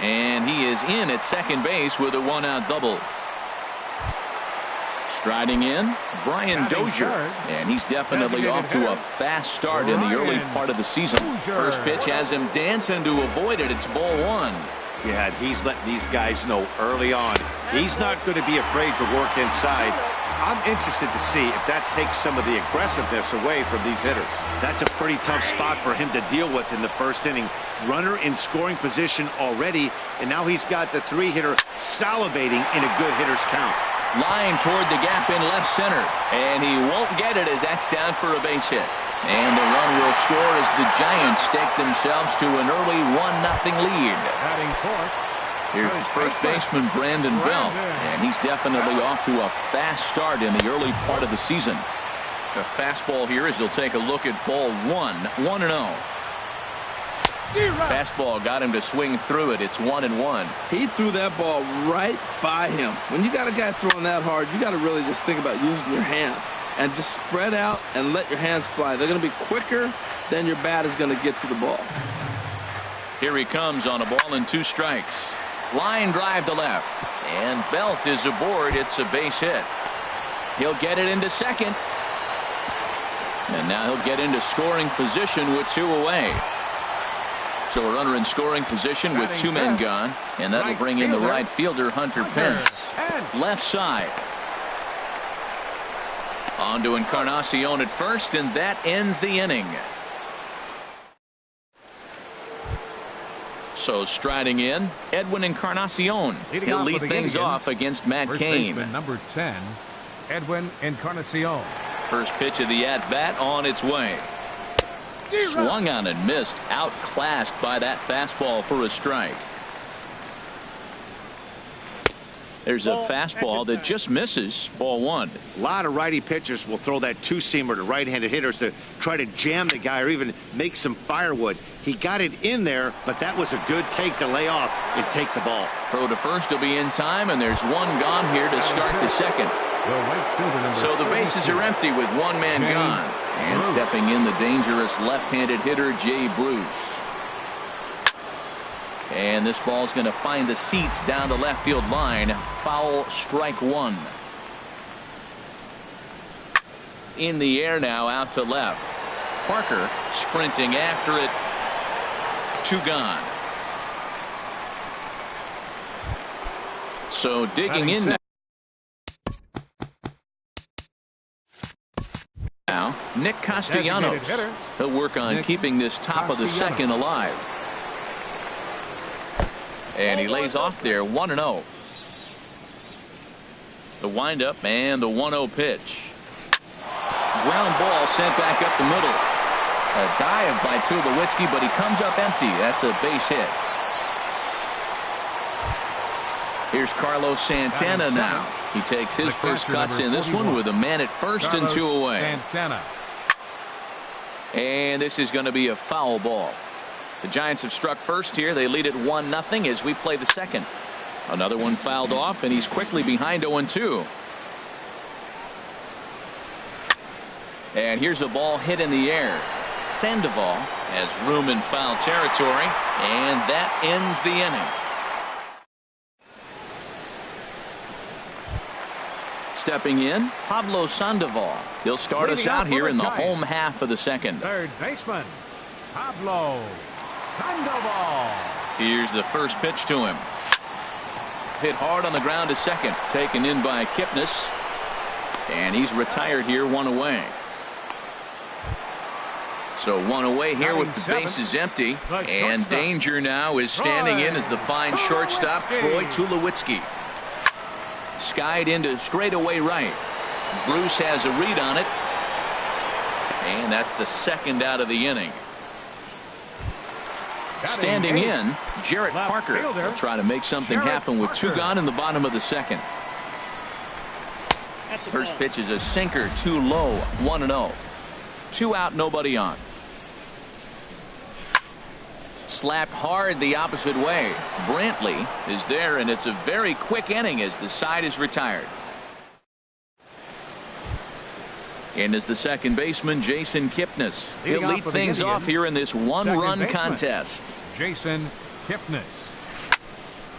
And he is in at second base with a 1-out double. Striding in, Brian Dozier, and he's definitely off to a fast start in the early part of the season. First pitch has him dancing to avoid it. It's ball 1. Yeah, he's letting these guys know early on. He's not going to be afraid to work inside. I'm interested to see if that takes some of the aggressiveness away from these hitters. That's a pretty tough spot for him to deal with in the first inning. Runner in scoring position already, and now he's got the 3-hitter salivating in a good hitter's count. Line toward the gap in left center, and he won't get it as that's down for a base hit. And the run will score as the Giants stake themselves to an early 1-0 lead. Batting fourth. Here's first baseman Brandon Belt, and he's definitely off to a fast start in the early part of the season. The fastball here as he'll take a look at ball 1, 1-0. Fastball got him to swing through it. It's 1-1. He threw that ball right by him. When you got a guy throwing that hard, you got to really just think about using your hands and just spread out and let your hands fly. They're going to be quicker than your bat is going to get to the ball. Here he comes on a ball and 2 strikes. Line drive to left, and Belt is aboard. It's a base hit. He'll get it into second, and now he'll get into scoring position with 2 away. So a runner in scoring position with 2 men gone, and that'll bring in the right fielder, Hunter Pence. Left side. On to Encarnacion at first, and that ends the inning. So striding in, Edwin Encarnacion. He'll lead things off against Matt Cain. Number 10, Edwin Encarnacion. First pitch of the at-bat on its way. Swung on and missed. Outclassed by that fastball for a strike. There's a fastball that just misses. Ball one. A lot of righty pitchers will throw that two-seamer to right-handed hitters to try to jam the guy or even make some firewood. He got it in there, but that was a good take to lay off and take the ball. Throw to first will be in time, and there's one gone here to start the second. So the bases are empty with one man gone. And stepping in, the dangerous left-handed hitter, Jay Bruce. And this ball's going to find the seats down the left field line. Foul, strike one. In the air now, out to left. Parker sprinting after it. Two gone. So digging in now, Nick Castellanos. He'll work on keeping this top of the second alive. And he lays off there, 1-0. The windup and the 1-0 pitch. Ground ball sent back up the middle. A dive by Tulowitzki, but he comes up empty. That's a base hit. Here's Carlos Santana now. He takes his first cuts in this one with a man at first and two away. And this is going to be a foul ball. The Giants have struck first here. They lead it 1-0 as we play the second. Another one fouled off, and he's quickly behind 0-2. And here's a ball hit in the air. Sandoval has room in foul territory, and that ends the inning. Stepping in, Pablo Sandoval. He'll start us out here in the home half of the second. Third baseman, Pablo Sandoval. Here's the first pitch to him. Hit hard on the ground to second. Taken in by Kipnis. And he's retired here, one away. So one away here with the bases empty. And danger now is standing in as the fine shortstop, Troy Tulowitzki. Skied into straightaway right. Bruce has a read on it. And that's the second out of the inning. Standing in, Jarrett Parker will try to make something happen with two gone in the bottom of the second. First pitch is a sinker, too low, 1-0. Two out, nobody on. Slapped hard the opposite way. Brantley is there, and it's a very quick inning as the side is retired. And as the second baseman, Jason Kipnis. He'll lead things off here in this one-run contest. Jason Kipnis.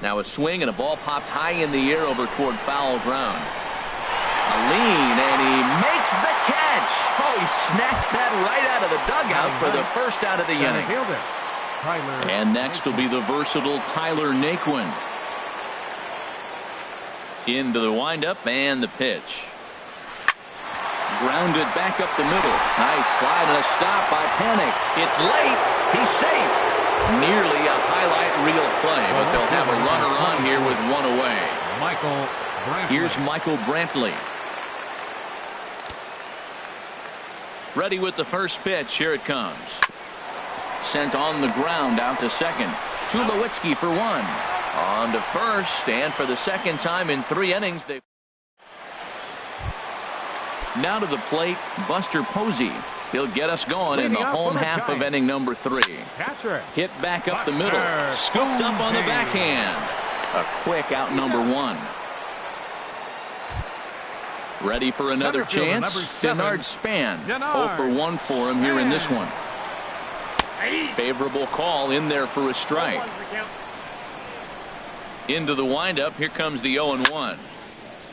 Now a swing and a ball popped high in the air over toward foul ground. A lean, and he makes the catch. Oh, he snatched that right out of the dugout for the first out of the inning. And next will be the versatile Tyler Naquin. Into the windup and the pitch. Grounded back up the middle. Nice slide and a stop by Panic. It's late. He's safe. Nearly a highlight reel play, but they'll have a runner on here with one away. Here's Michael Brantley. Ready with the first pitch. Here it comes. Sent on the ground out to second. Tulowitzki for one. On to first, and for the second time in 3 innings, they. Now to the plate, Buster Posey. He'll get us going in the home half of inning number 3. Hit back up the middle. Scooped up on the backhand. A quick out number 1. Ready for another chance? Denard Span. 0 for 1 for him here in this one. Favorable call in there for a strike. Into the windup. Here comes the 0-1.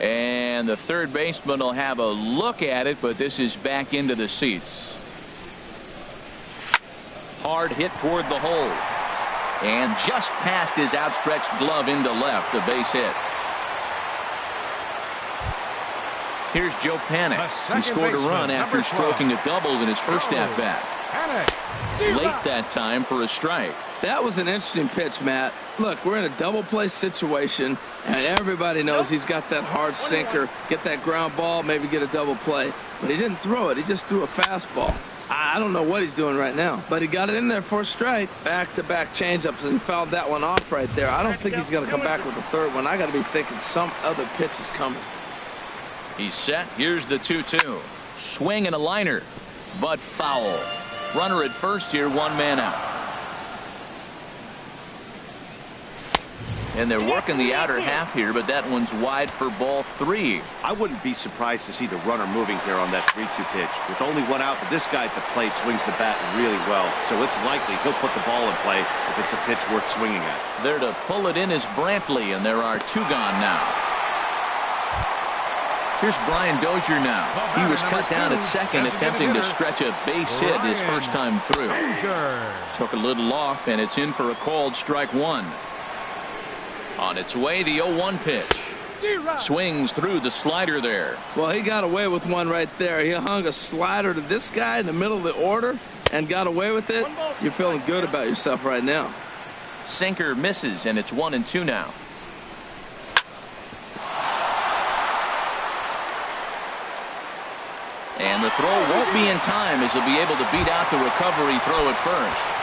And the third baseman will have a look at it, but this is back into the seats. Hard hit toward the hole. And just past his outstretched glove into left, a base hit. Here's Joe Panic. He scored a run after stroking a double in his first at-bat. Late that time for a strike. That was an interesting pitch, Matt. Look, we're in a double play situation, and everybody knows he's got that hard sinker. Get that ground ball, maybe get a double play. But he didn't throw it. He just threw a fastball. I don't know what he's doing right now, but he got it in there for a strike. Back-to-back changeups, and he fouled that one off right there. I don't think he's going to come back with the third one. I got to be thinking some other pitch is coming. He's set. Here's the 2-2. Swing and a liner, but foul. Runner at first here, one man out. And they're working the outer half here, but that one's wide for ball 3. I wouldn't be surprised to see the runner moving here on that 3-2 pitch. With only one out, but this guy at the plate swings the bat really well, so it's likely he'll put the ball in play if it's a pitch worth swinging at. There to pull it in is Brantley, and there are 2 gone now. Here's Brian Dozier now. He was cut down at second, attempting to stretch a base hit his first time through. Took a little off, and it's in for a called strike 1. On its way, the 0-1 pitch. Swings through the slider there. Well, he got away with one right there. He hung a slider to this guy in the middle of the order and got away with it. You're feeling good about yourself right now. Sinker misses, and it's 1-2 now. And the throw won't be in time as he'll be able to beat out the recovery throw at first.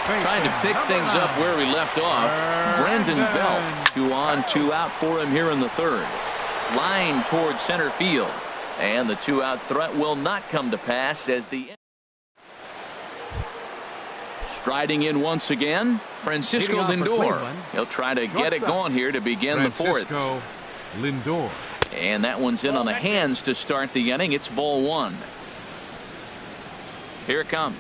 Trying to pick things up where we left off. Brendan Belt, 2 on, 2 out for him here in the third. Line towards center field. And the 2-out threat will not come to pass as the... Striding in once again, Francisco Lindor. He'll try to get it going here to begin the fourth. Lindor. And that one's in on the hands to start the inning. It's ball 1. Here it comes.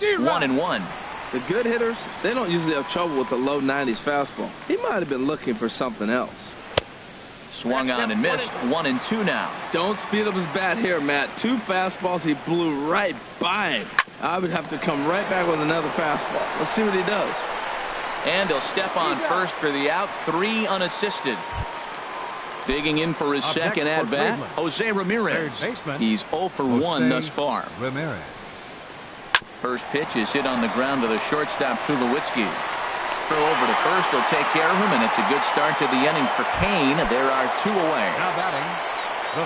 1-1. The good hitters, they don't usually have trouble with the low 90s fastball. He might have been looking for something else. Swung on and missed. 1-2 now. Don't speed up his bat here, Matt. 2 fastballs, he blew right by him. I would have to come right back with another fastball. Let's see what he does. And he'll step on first for the out. 3 unassisted. Digging in for his second at-bat, Jose Ramirez. He's 0 for 1 thus far. Ramirez. First pitch is hit on the ground to the shortstop, Tulowitzki. Throw over to first. He'll take care of him, and it's a good start to the inning for Kane. There are 2 away. Now batting,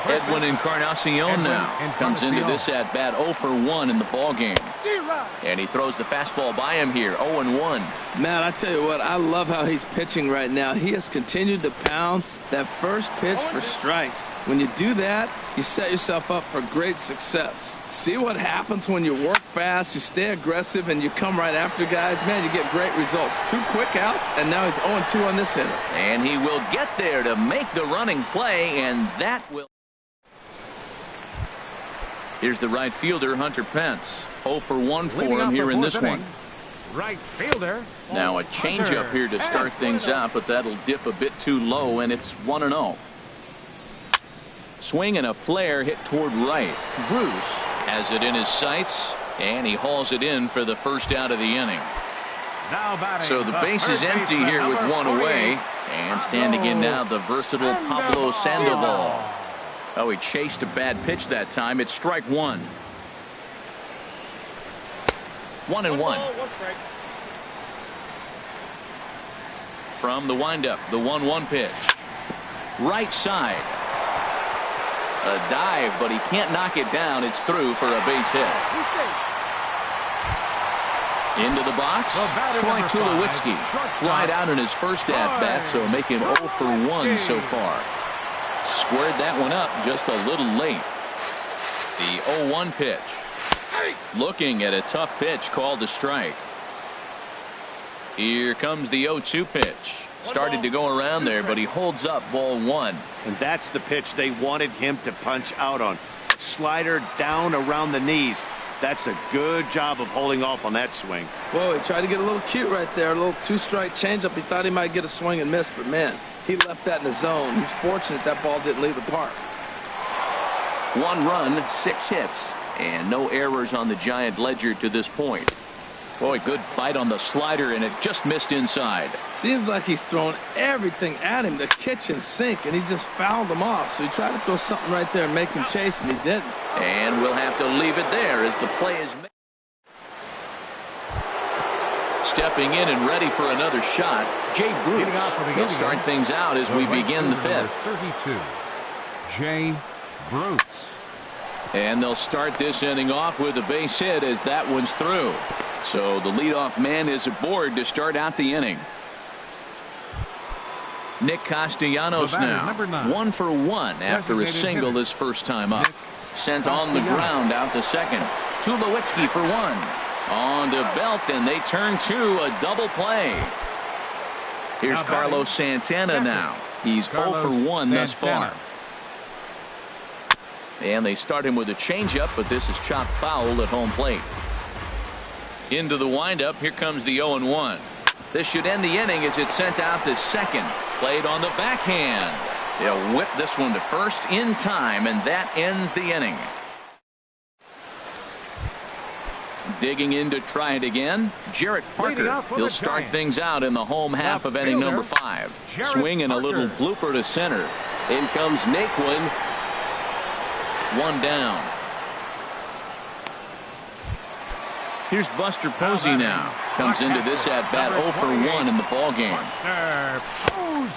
Edwin Encarnacion now comes into this at-bat 0 for 1 in the ballgame. And he throws the fastball by him here, 0-1. Matt, I tell you what, I love how he's pitching right now. He has continued to pound that first pitch for strikes. When you do that, you set yourself up for great success. See what happens when you work fast, you stay aggressive, and you come right after guys. Man, you get great results. 2 quick outs, and now he's 0-2 on this hitter. And he will get there to make the running play, and that will... Here's the right fielder, Hunter Pence. 0 for 1 for him here in this one. Right fielder. Now a changeup here to start things out, but that'll dip a bit too low, and it's 1-0. Swing and a flare hit toward right. Bruce has it in his sights, and he hauls it in for the first out of the inning. So the base is empty here with 1 away, and standing in now the versatile Pablo Sandoval. Oh, he chased a bad pitch that time. It's strike 1. 1-1. From the windup, the 1-1 pitch. Right side. A dive, but he can't knock it down. It's through for a base hit. Into the box, Troy Tulowitzki. Flied out in his first at-bat, so making 0 for 1 so far. Squared that one up just a little late. The 0-1 pitch. Looking at a tough pitch called a strike. Here comes the 0-2 pitch. Started to go around there, but he holds up ball 1. And that's the pitch they wanted him to punch out on. Slider down around the knees. That's a good job of holding off on that swing. Whoa, he tried to get a little cute right there. A little 2-strike changeup. He thought he might get a swing and miss, but man, he left that in the zone. He's fortunate that ball didn't leave the park. 1 run, 6 hits, and no errors on the Giant ledger to this point. Boy, good bite on the slider, and it just missed inside. Seems like he's throwing everything at him, the kitchen sink, and he just fouled them off. So he tried to throw something right there and make him chase, and he didn't. And we'll have to leave it there as the play is made. stepping in and ready for another shot, Jay Bruce. He'll start things out as we begin the fifth. 32, Jay Bruce. And they'll start this inning off with a base hit as that one's through. So the leadoff man is aboard to start out the inning. Nick Castellanos now, 1 for 1 after a single his first time up. Sent on the ground out to second. Tulowitzki for 1. On to Belt, and they turn to a double play. Here's Carlos Santana now. He's 0 for 1 thus far. And they start him with a changeup, but this is chopped foul at home plate. Into the windup, here comes the 0-1. This should end the inning as it's sent out to second. Played on the backhand. They'll whip this one to first in time, and that ends the inning. Digging in to try it again, Jarrett Parker. He'll start things out in the home half of inning number 5. Swing and a little blooper to center. In comes Naquin. 1 down. Here's Buster Posey now. Comes into this at bat 0 for 1 in the ball game.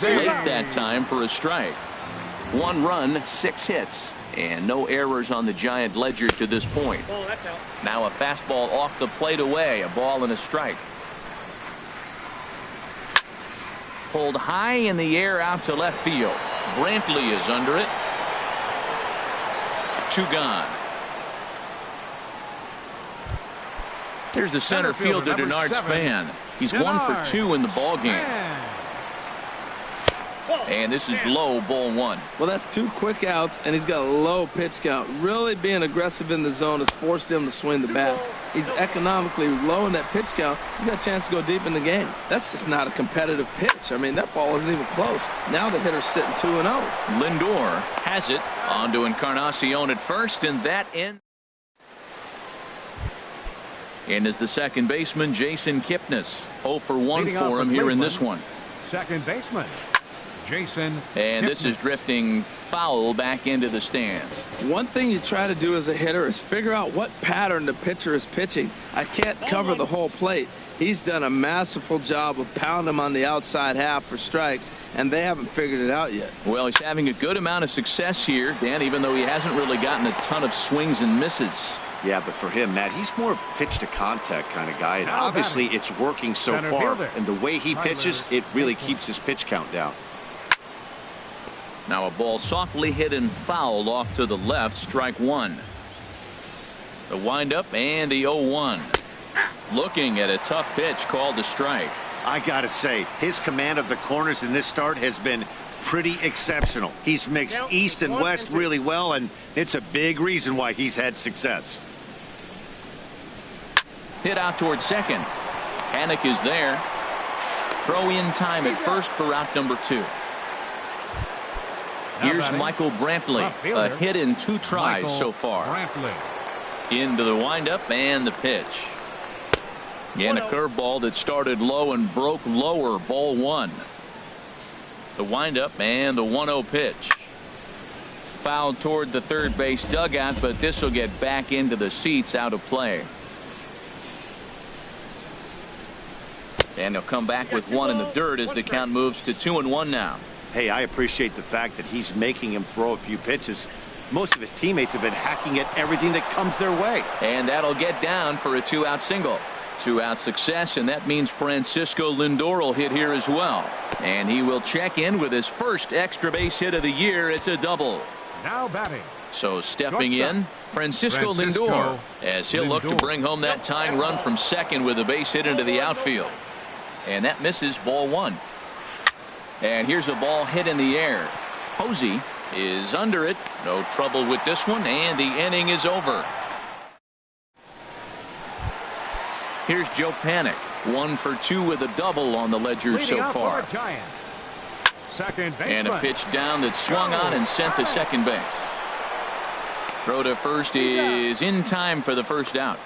Late that time for a strike. 1 run, 6 hits, and no errors on the Giant ledger to this point. Now a fastball off the plate away, a ball and a strike. Pulled high in the air out to left field. Brantley is under it. 2 gone. Here's the center fielder, Denard Span. He's 1 for 2 in the ball game. And this is low, ball 1. Well, that's 2 quick outs, and he's got a low pitch count. Really being aggressive in the zone has forced him to swing the bats. He's economically low in that pitch count. He's got a chance to go deep in the game. That's just not a competitive pitch. I mean, that ball isn't even close. Now the hitter's sitting 2-0. Lindor has it. On to Encarnacion at first, and that ends. And is the second baseman, Jason Kipnis. 0 for 1 for him here in this one. Second baseman, Jason. And this is drifting foul back into the stands. One thing you try to do as a hitter is figure out what pattern the pitcher is pitching. I can't cover the whole plate. He's done a masterful job of pounding him on the outside half for strikes, and they haven't figured it out yet. Well, he's having a good amount of success here, Dan, even though he hasn't really gotten a ton of swings and misses. Yeah, but for him, Matt, he's more of a pitch to contact kind of guy, and obviously it's working so far. And the way he pitches, it really keeps his pitch count down. Now a ball softly hit and fouled off to the left, strike 1. The windup and the 0-1. Looking at a tough pitch called a strike. I gotta say, his command of the corners in this start has been pretty exceptional. He's mixed east and west really well, and it's a big reason why he's had success. Hit out toward second. Panic is there. Throw in time at first for out number 2. Here's Michael Brantley. A hit in 2 tries so far. Into the windup and the pitch. And a curveball that started low and broke lower, ball 1. The windup and the 1-0 pitch. Fouled toward the third base dugout, but this will get back into the seats, out of play. And he'll come back with 1 in the dirt as the count moves to 2-1 now. Hey, I appreciate the fact that he's making him throw a few pitches. Most of his teammates have been hacking at everything that comes their way. And that'll get down for a 2-out single. 2-out success, and that means Francisco Lindor will hit here as well. And he will check in with his first extra base hit of the year. It's a double. Now batting. So stepping in, Francisco Lindor, as he'll look to bring home that tying run from second with a base hit into the outfield. And that misses, ball 1. And here's a ball hit in the air. Posey is under it. No trouble with this one, and the inning is over. Here's Joe Panic. 1 for 2 with a double on the ledger so far. And a pitch down that swung on and sent to second base. Throw to first is in time for the first out.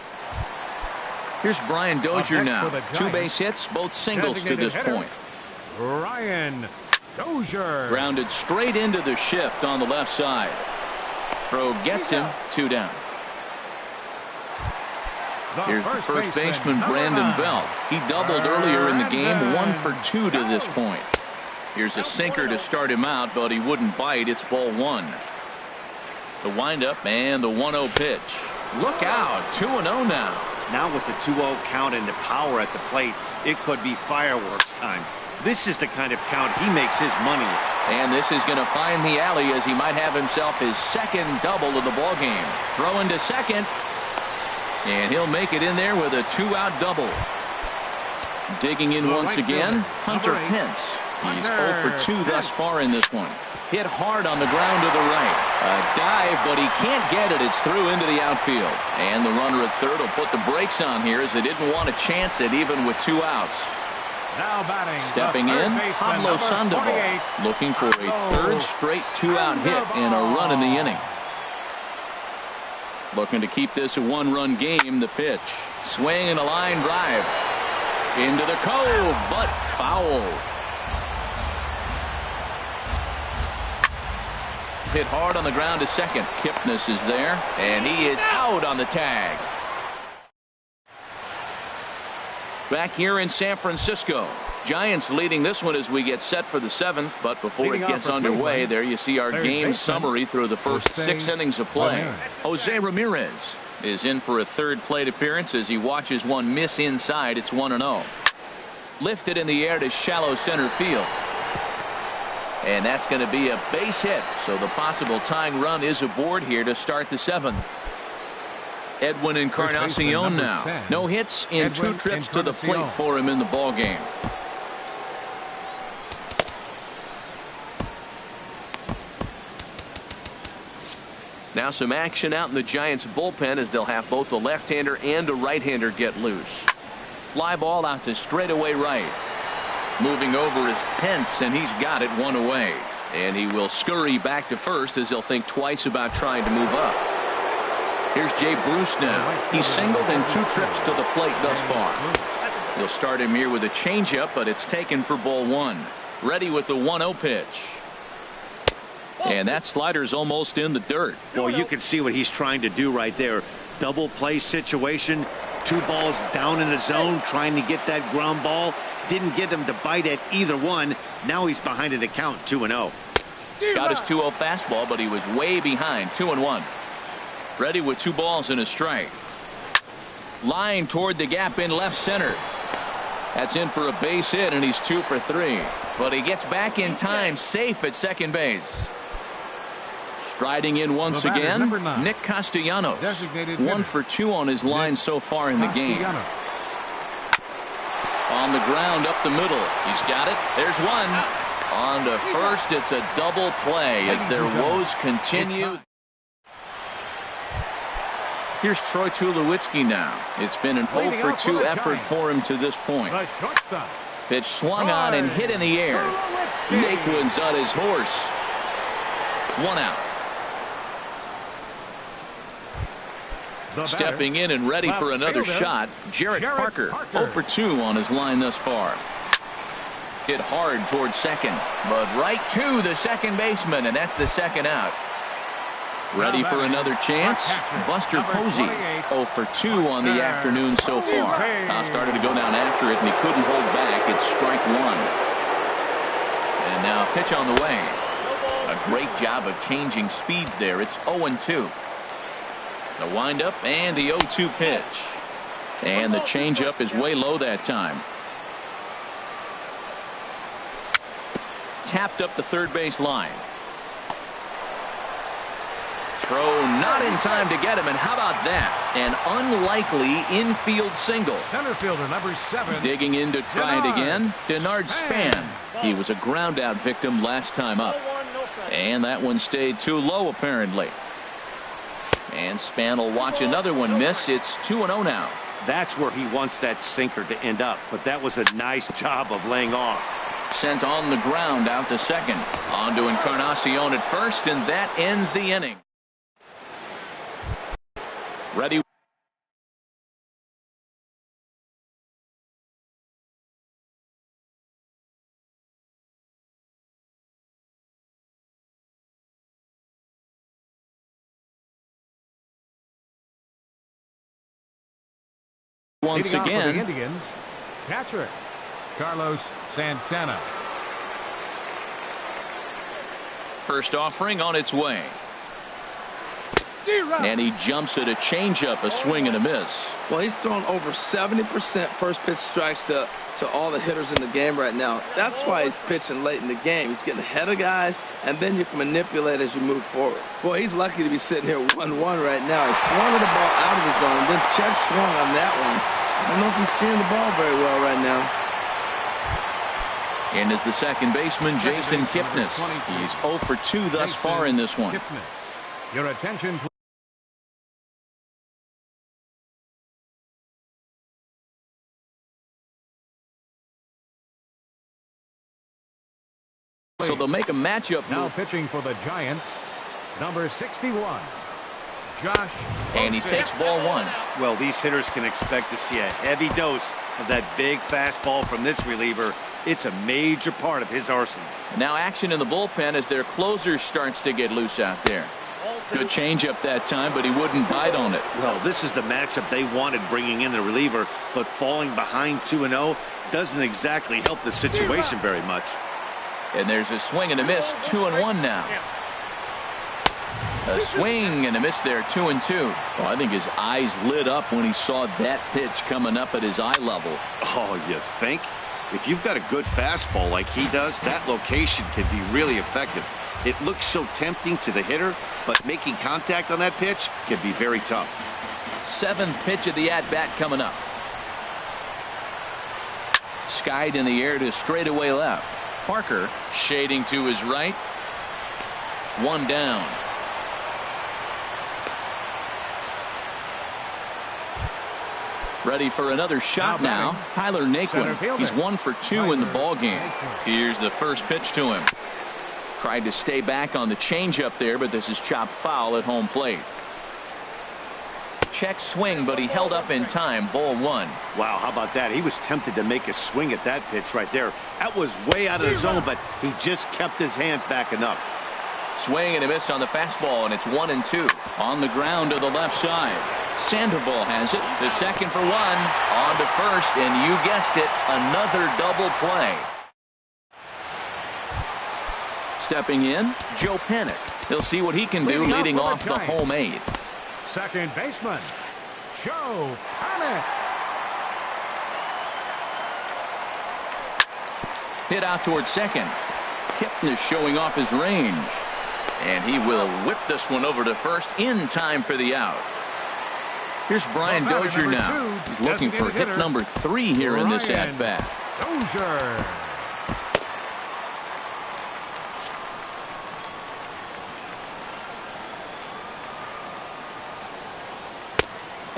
Here's Brian Dozier now. 2 base hits, both singles to this point. Brian Dozier. Grounded straight into the shift on the left side. Throw gets him, 2 down. Here's the first baseman, Brandon Belt. He doubled earlier in the game, 1 for 2 to this point. Here's a sinker to start him out, but he wouldn't bite. It's ball 1. The windup and the 1-0 pitch. Look out, 2-0 now. Now with the 2-0 count and the power at the plate, it could be fireworks time. This is the kind of count he makes his money with. And this is going to find the alley as he might have himself his second double of the ball game. Throwing to second. And he'll make it in there with a 2-out double. Digging in once again, Hunter Pence. He's 0 for 2 thus far in this one. Hit hard on the ground to the right. A dive, but he can't get it. It's through into the outfield. And the runner at third will put the brakes on here as they didn't want to chance it even with 2 outs. Now batting. Stepping in, Pablo Sandoval, looking for a third straight 2-out hit and a run in the inning. Looking to keep this a 1-run game. The pitch. Swing and a line drive. Into the cove, but foul. Hit hard on the ground to second. Kipnis is there, and he is out on the tag. Back here in San Francisco. Giants leading this one as we get set for the 7th, but before it gets underway, there you see our game summary through the first 6 innings of play. Jose Ramirez is in for a third plate appearance as he watches one miss inside. It's 1-0. Lifted in the air to shallow center field. And that's going to be a base hit, so the possible tying run is aboard here to start the 7th. Edwin Encarnacion now. No hits in 2 trips to the plate for him in the ball game. Now some action out in the Giants bullpen as they'll have both the left-hander and a right-hander get loose. Fly ball out to straightaway right. Moving over is Pence, and he's got it 1 away. And he will scurry back to first as he'll think twice about trying to move up. Here's Jay Bruce now. He's singled in 2 trips to the plate thus far. He'll start him here with a changeup, but it's taken for ball 1. Ready with the 1-0 pitch. And that slider's almost in the dirt. Well, you can see what he's trying to do right there. Double play situation. 2 balls down in the zone, trying to get that ground ball. Didn't get him to bite at either one. Now he's behind in the count, 2-0. Got his 2-0 fastball, but he was way behind, 2-1. Ready with 2 balls and a strike. Line toward the gap in left center. That's in for a base hit, and he's 2 for 3. But he gets back in time, safe at second base. Striding in once again, Nick Castellanos. 1 for 2 on his line so far in the game. On the ground up the middle. He's got it. There's one. On to first. It's a double play as their woes continue. Here's Troy Tulowitzki now. It's been an 0 for 2 effort for him to this point. Pitch swung on and hit in the air. Naquin's on his horse. 1 out. Stepping in and ready for another shot, Jarrett Parker. 0 for 2 on his line thus far. Hit hard towards second, but right to the second baseman, and that's the 2nd out. Ready for another chance, Buster Posey. 0 for 2 on the afternoon so far. Now started to go down after it, and he couldn't hold back. It's strike 1. And now pitch on the way. A great job of changing speeds there. It's 0-2. The windup and the 0-2 pitch. And the changeup is way low that time. Tapped up the third base line. Throw not in time to get him, and how about that? An unlikely infield single. Center fielder number 7. Digging in to try it again, Denard Span. He was a ground out victim last time up. And that one stayed too low apparently. And Span will watch another one miss. It's 2-0 now. That's where he wants that sinker to end up, but that was a nice job of laying off. Sent on the ground out to second. On to Encarnacion at first, and that ends the inning. Ready. once Leading off for again. the Indians, catcher Carlos Santana. First offering on its way. And he jumps at a changeup, a swing and a miss. Well, he's thrown over 70% first pitch strikes to all the hitters in the game right now. That's why he's pitching late in the game. He's getting ahead of guys, and then you can manipulate as you move forward. Boy, he's lucky to be sitting here 1-1 right now. He swung the ball out of the zone, then check swung on that one. I don't know if he's seeing the ball very well right now. And is the second baseman, Jason Kipnis. He's 0 for 2 thus far in this one. Your attention, please. So they'll make a matchup Now move. pitching for the Giants, number 61, Josh. And he takes ball 1. Well, these hitters can expect to see a heavy dose of that big fastball from this reliever. It's a major part of his arsenal. Now action in the bullpen as their closer starts to get loose out there. Good changeup that time, but he wouldn't bite on it. Well, this is the matchup they wanted, bringing in the reliever, but falling behind 2-0 doesn't exactly help the situation very much. And there's a swing and a miss, 2-1 now. A swing and a miss there, 2-2. Well, I think his eyes lit up when he saw that pitch coming up at his eye level. Oh, you think? If you've got a good fastball like he does, that location can be really effective. It looks so tempting to the hitter, but making contact on that pitch can be very tough. 7th pitch of the at-bat coming up. Skied in the air to straightaway left. Parker shading to his right. 1 down. Ready for another shot now. Tyler Naquin. He's 1 for 2 in the ball game. Here's the first pitch to him. Tried to stay back on the changeup there, but this is chopped foul at home plate. Check swing, but he held up in time. Ball 1. Wow, how about that? He was tempted to make a swing at that pitch right there. That was way out of the zone, but he just kept his hands back enough. Swing and a miss on the fastball, and it's 1-2. On the ground to the left side. Sandoval has it. The second for 1. On to first, and you guessed it, another double play. Stepping in, Joe Panik. He'll see what he can do leading off the home 8. Second baseman, Joe Panik. Hit out towards second. Kipnis showing off his range. And he will whip this one over to first in time for the out. Here's Brian Dozier now. He's looking for hit number 3 here in this at-bat. Dozier.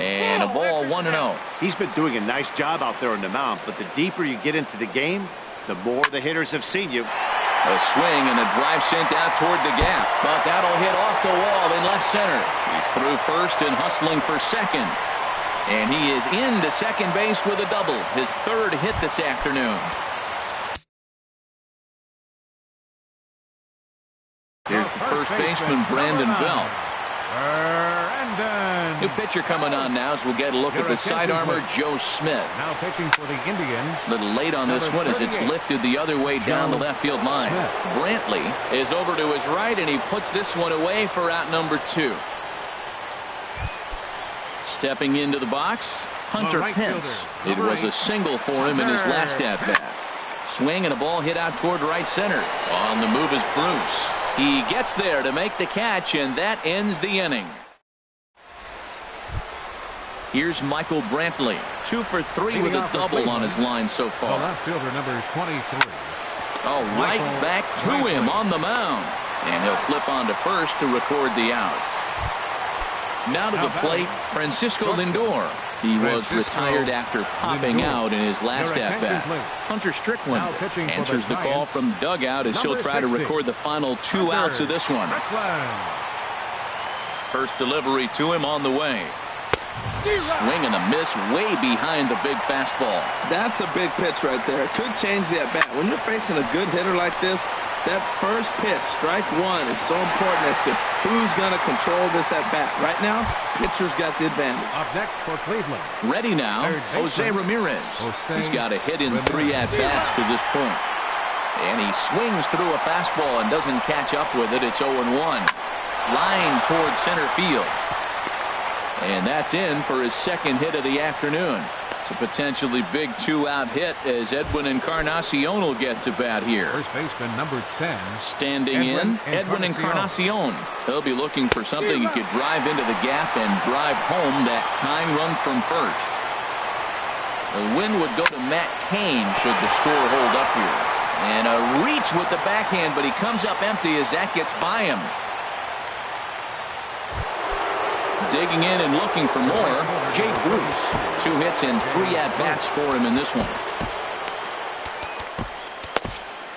And a ball 1-0. He's been doing a nice job out there on the mound, but the deeper you get into the game, the more the hitters have seen you. A swing and a drive sent out toward the gap, but that'll hit off the wall in left center. He's through first and hustling for second. And he is into second base with a double, his 3rd hit this afternoon. Here's the first baseman, Brandon Belt. New pitcher coming on now as we'll get a look at the sidearmer, Joe Smith. Now pitching for the Indians. A little late on this one as it's lifted the other way down the left field line. Brantley is over to his right, and he puts this one away for out number 2. Stepping into the box, Hunter Pence. It was a single for him in his last at-bat. Swing and a ball hit out toward right center. On the move is Bruce. He gets there to make the catch, and that ends the inning. Here's Michael Brantley, 2 for 3 with a double on his line so The far. left fielder, number 23. Oh, right back to him on the mound. And he'll flip on to first to record the out. Now to the plate, Francisco Lindor. He was retired after popping out in his last at-bat. Hunter Strickland answers the call from dugout as he'll try to record the final 2 outs of this one. First delivery to him on the way. Swing and a miss way behind the big fastball. That's a big pitch right there. It could change the at-bat. When you're facing a good hitter like this, that first pitch, strike one, is so important as to who's going to control this at-bat. Right now, pitcher's got the advantage. Up next for Cleveland. Ready now, Jose Ramirez. He's got a hit in 3 at-bats to this point. And he swings through a fastball and doesn't catch up with it. It's 0-1. Line towards center field. And that's in for his second hit of the afternoon. It's a potentially big 2-out hit as Edwin Encarnacion will get to bat here. First baseman number 10. Standing in, Edwin Encarnacion. He'll be looking for something he could drive into the gap and drive home that tying run from first. The win would go to Matt Cain should the score hold up here. And a reach with the backhand, but he comes up empty as that gets by him. Digging in and looking for more, Jay Bruce. 2 hits and 3 at-bats for him in this one.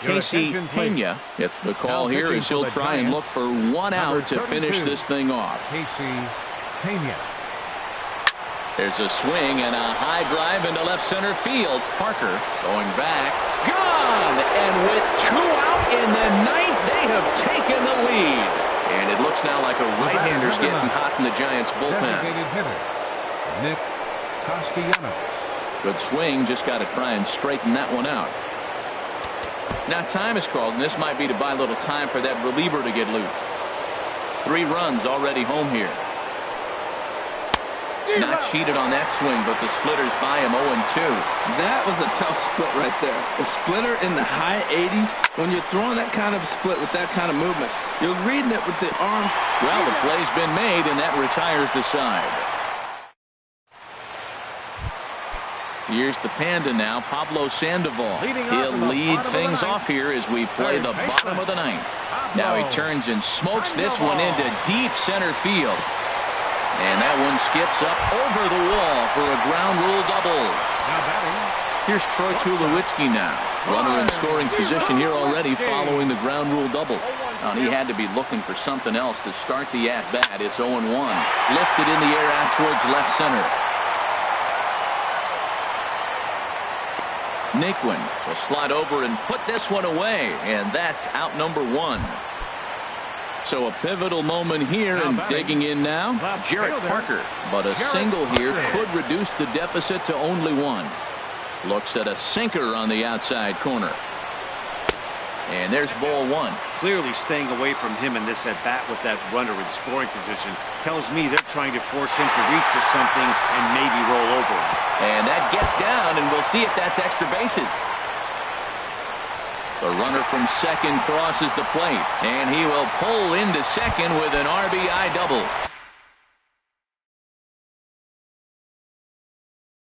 Casey Pena gets the call here as he'll try and look for 1 out to finish this thing off. Casey Pena. There's a swing and a high drive into left center field. Parker going back. Gone! And with 2 out in the 9th, they have taken the lead. And it looks now like a right-hander's getting hot in the Giants' bullpen. Designated hitter, Nick Castellanos. Good swing, just got to try and straighten that one out. Now time is called, and this might be to buy a little time for that reliever to get loose. 3 runs already home here. Not cheated on that swing, but the splitter's by him 0-2. That was a tough split right there. A splitter in the high 80s. When you're throwing that kind of split with that kind of movement, you're reading it with the arms. Well, the play's been made, and that retires the side. Here's the Panda now, Pablo Sandoval. He'll lead things off here as we play the bottom of the 9th. Now he turns and smokes this one into deep center field. And that one skips up over the wall for a ground rule double. Here's Troy Tulowitzki now. Runner in scoring position here already following the ground rule double. Now, he had to be looking for something else to start the at-bat. It's 0-1. Lifted in the air out towards left center. Naquin will slide over and put this one away. And that's out number 1. So a pivotal moment here, and digging in now, Jarrett Parker. But a single here could reduce the deficit to only 1. Looks at a sinker on the outside corner. And there's ball 1. Clearly staying away from him in this at-bat with that runner in scoring position tells me they're trying to force him to reach for something and maybe roll over him. And that gets down, and we'll see if that's extra bases. The runner from second crosses the plate, and he will pull into second with an RBI double.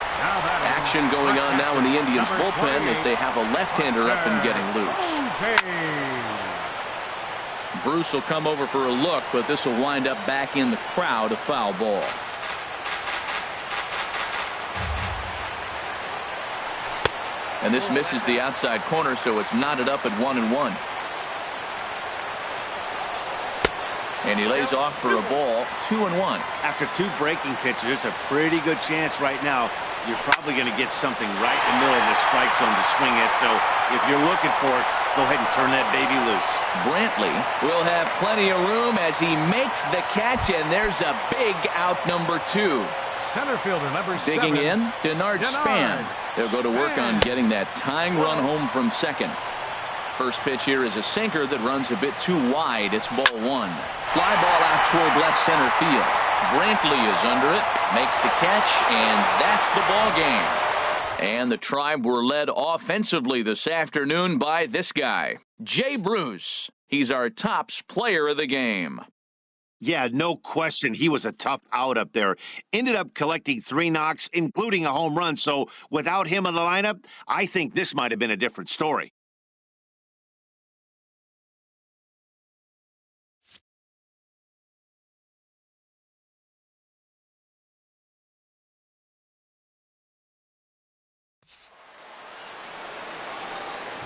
Action going on now in the Indians' bullpen as they have a left-hander up and getting loose. Bruce will come over for a look, but this will wind up back in the crowd, a foul ball. And this misses the outside corner, so it's knotted up at 1-1. And he lays off for a ball, 2-1. After 2 breaking pitches, there's a pretty good chance right now you're probably going to get something right in the middle of the strike zone to swing at. So if you're looking for it, go ahead and turn that baby loose. Brantley will have plenty of room as he makes the catch, and there's a big out number 2. Center fielder number 7. Digging in, Denard Span. They'll go to work on getting that tying run home from second. First pitch here is a sinker that runs a bit too wide. It's ball 1. Fly ball out toward left center field. Brantley is under it, makes the catch, and that's the ball game. And the Tribe were led offensively this afternoon by this guy, Jay Bruce. He's our tops player of the game. Yeah, no question. He was a tough out up there. Ended up collecting 3 knocks, including a home run. So without him in the lineup, I think this might have been a different story.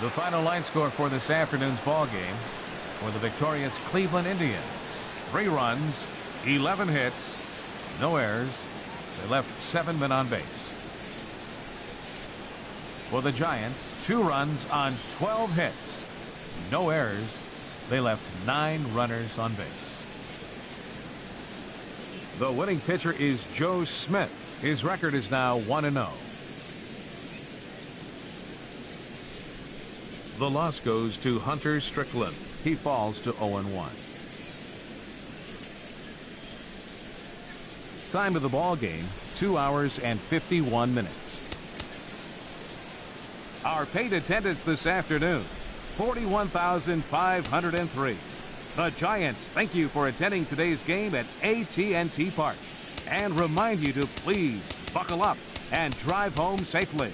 The final line score for this afternoon's ball game for the victorious Cleveland Indians. 3 runs, 11 hits, no errors, They left 7 men on base. For the Giants, 2 runs on 12 hits. No errors. They left 9 runners on base. The winning pitcher is Joe Smith. His record is now 1-0. The loss goes to Hunter Strickland. He falls to 0-1. Time of the ball game, 2 hours and 51 minutes. Our paid attendance this afternoon, 41,503. The Giants thank you for attending today's game at AT&T Park and remind you to please buckle up and drive home safely.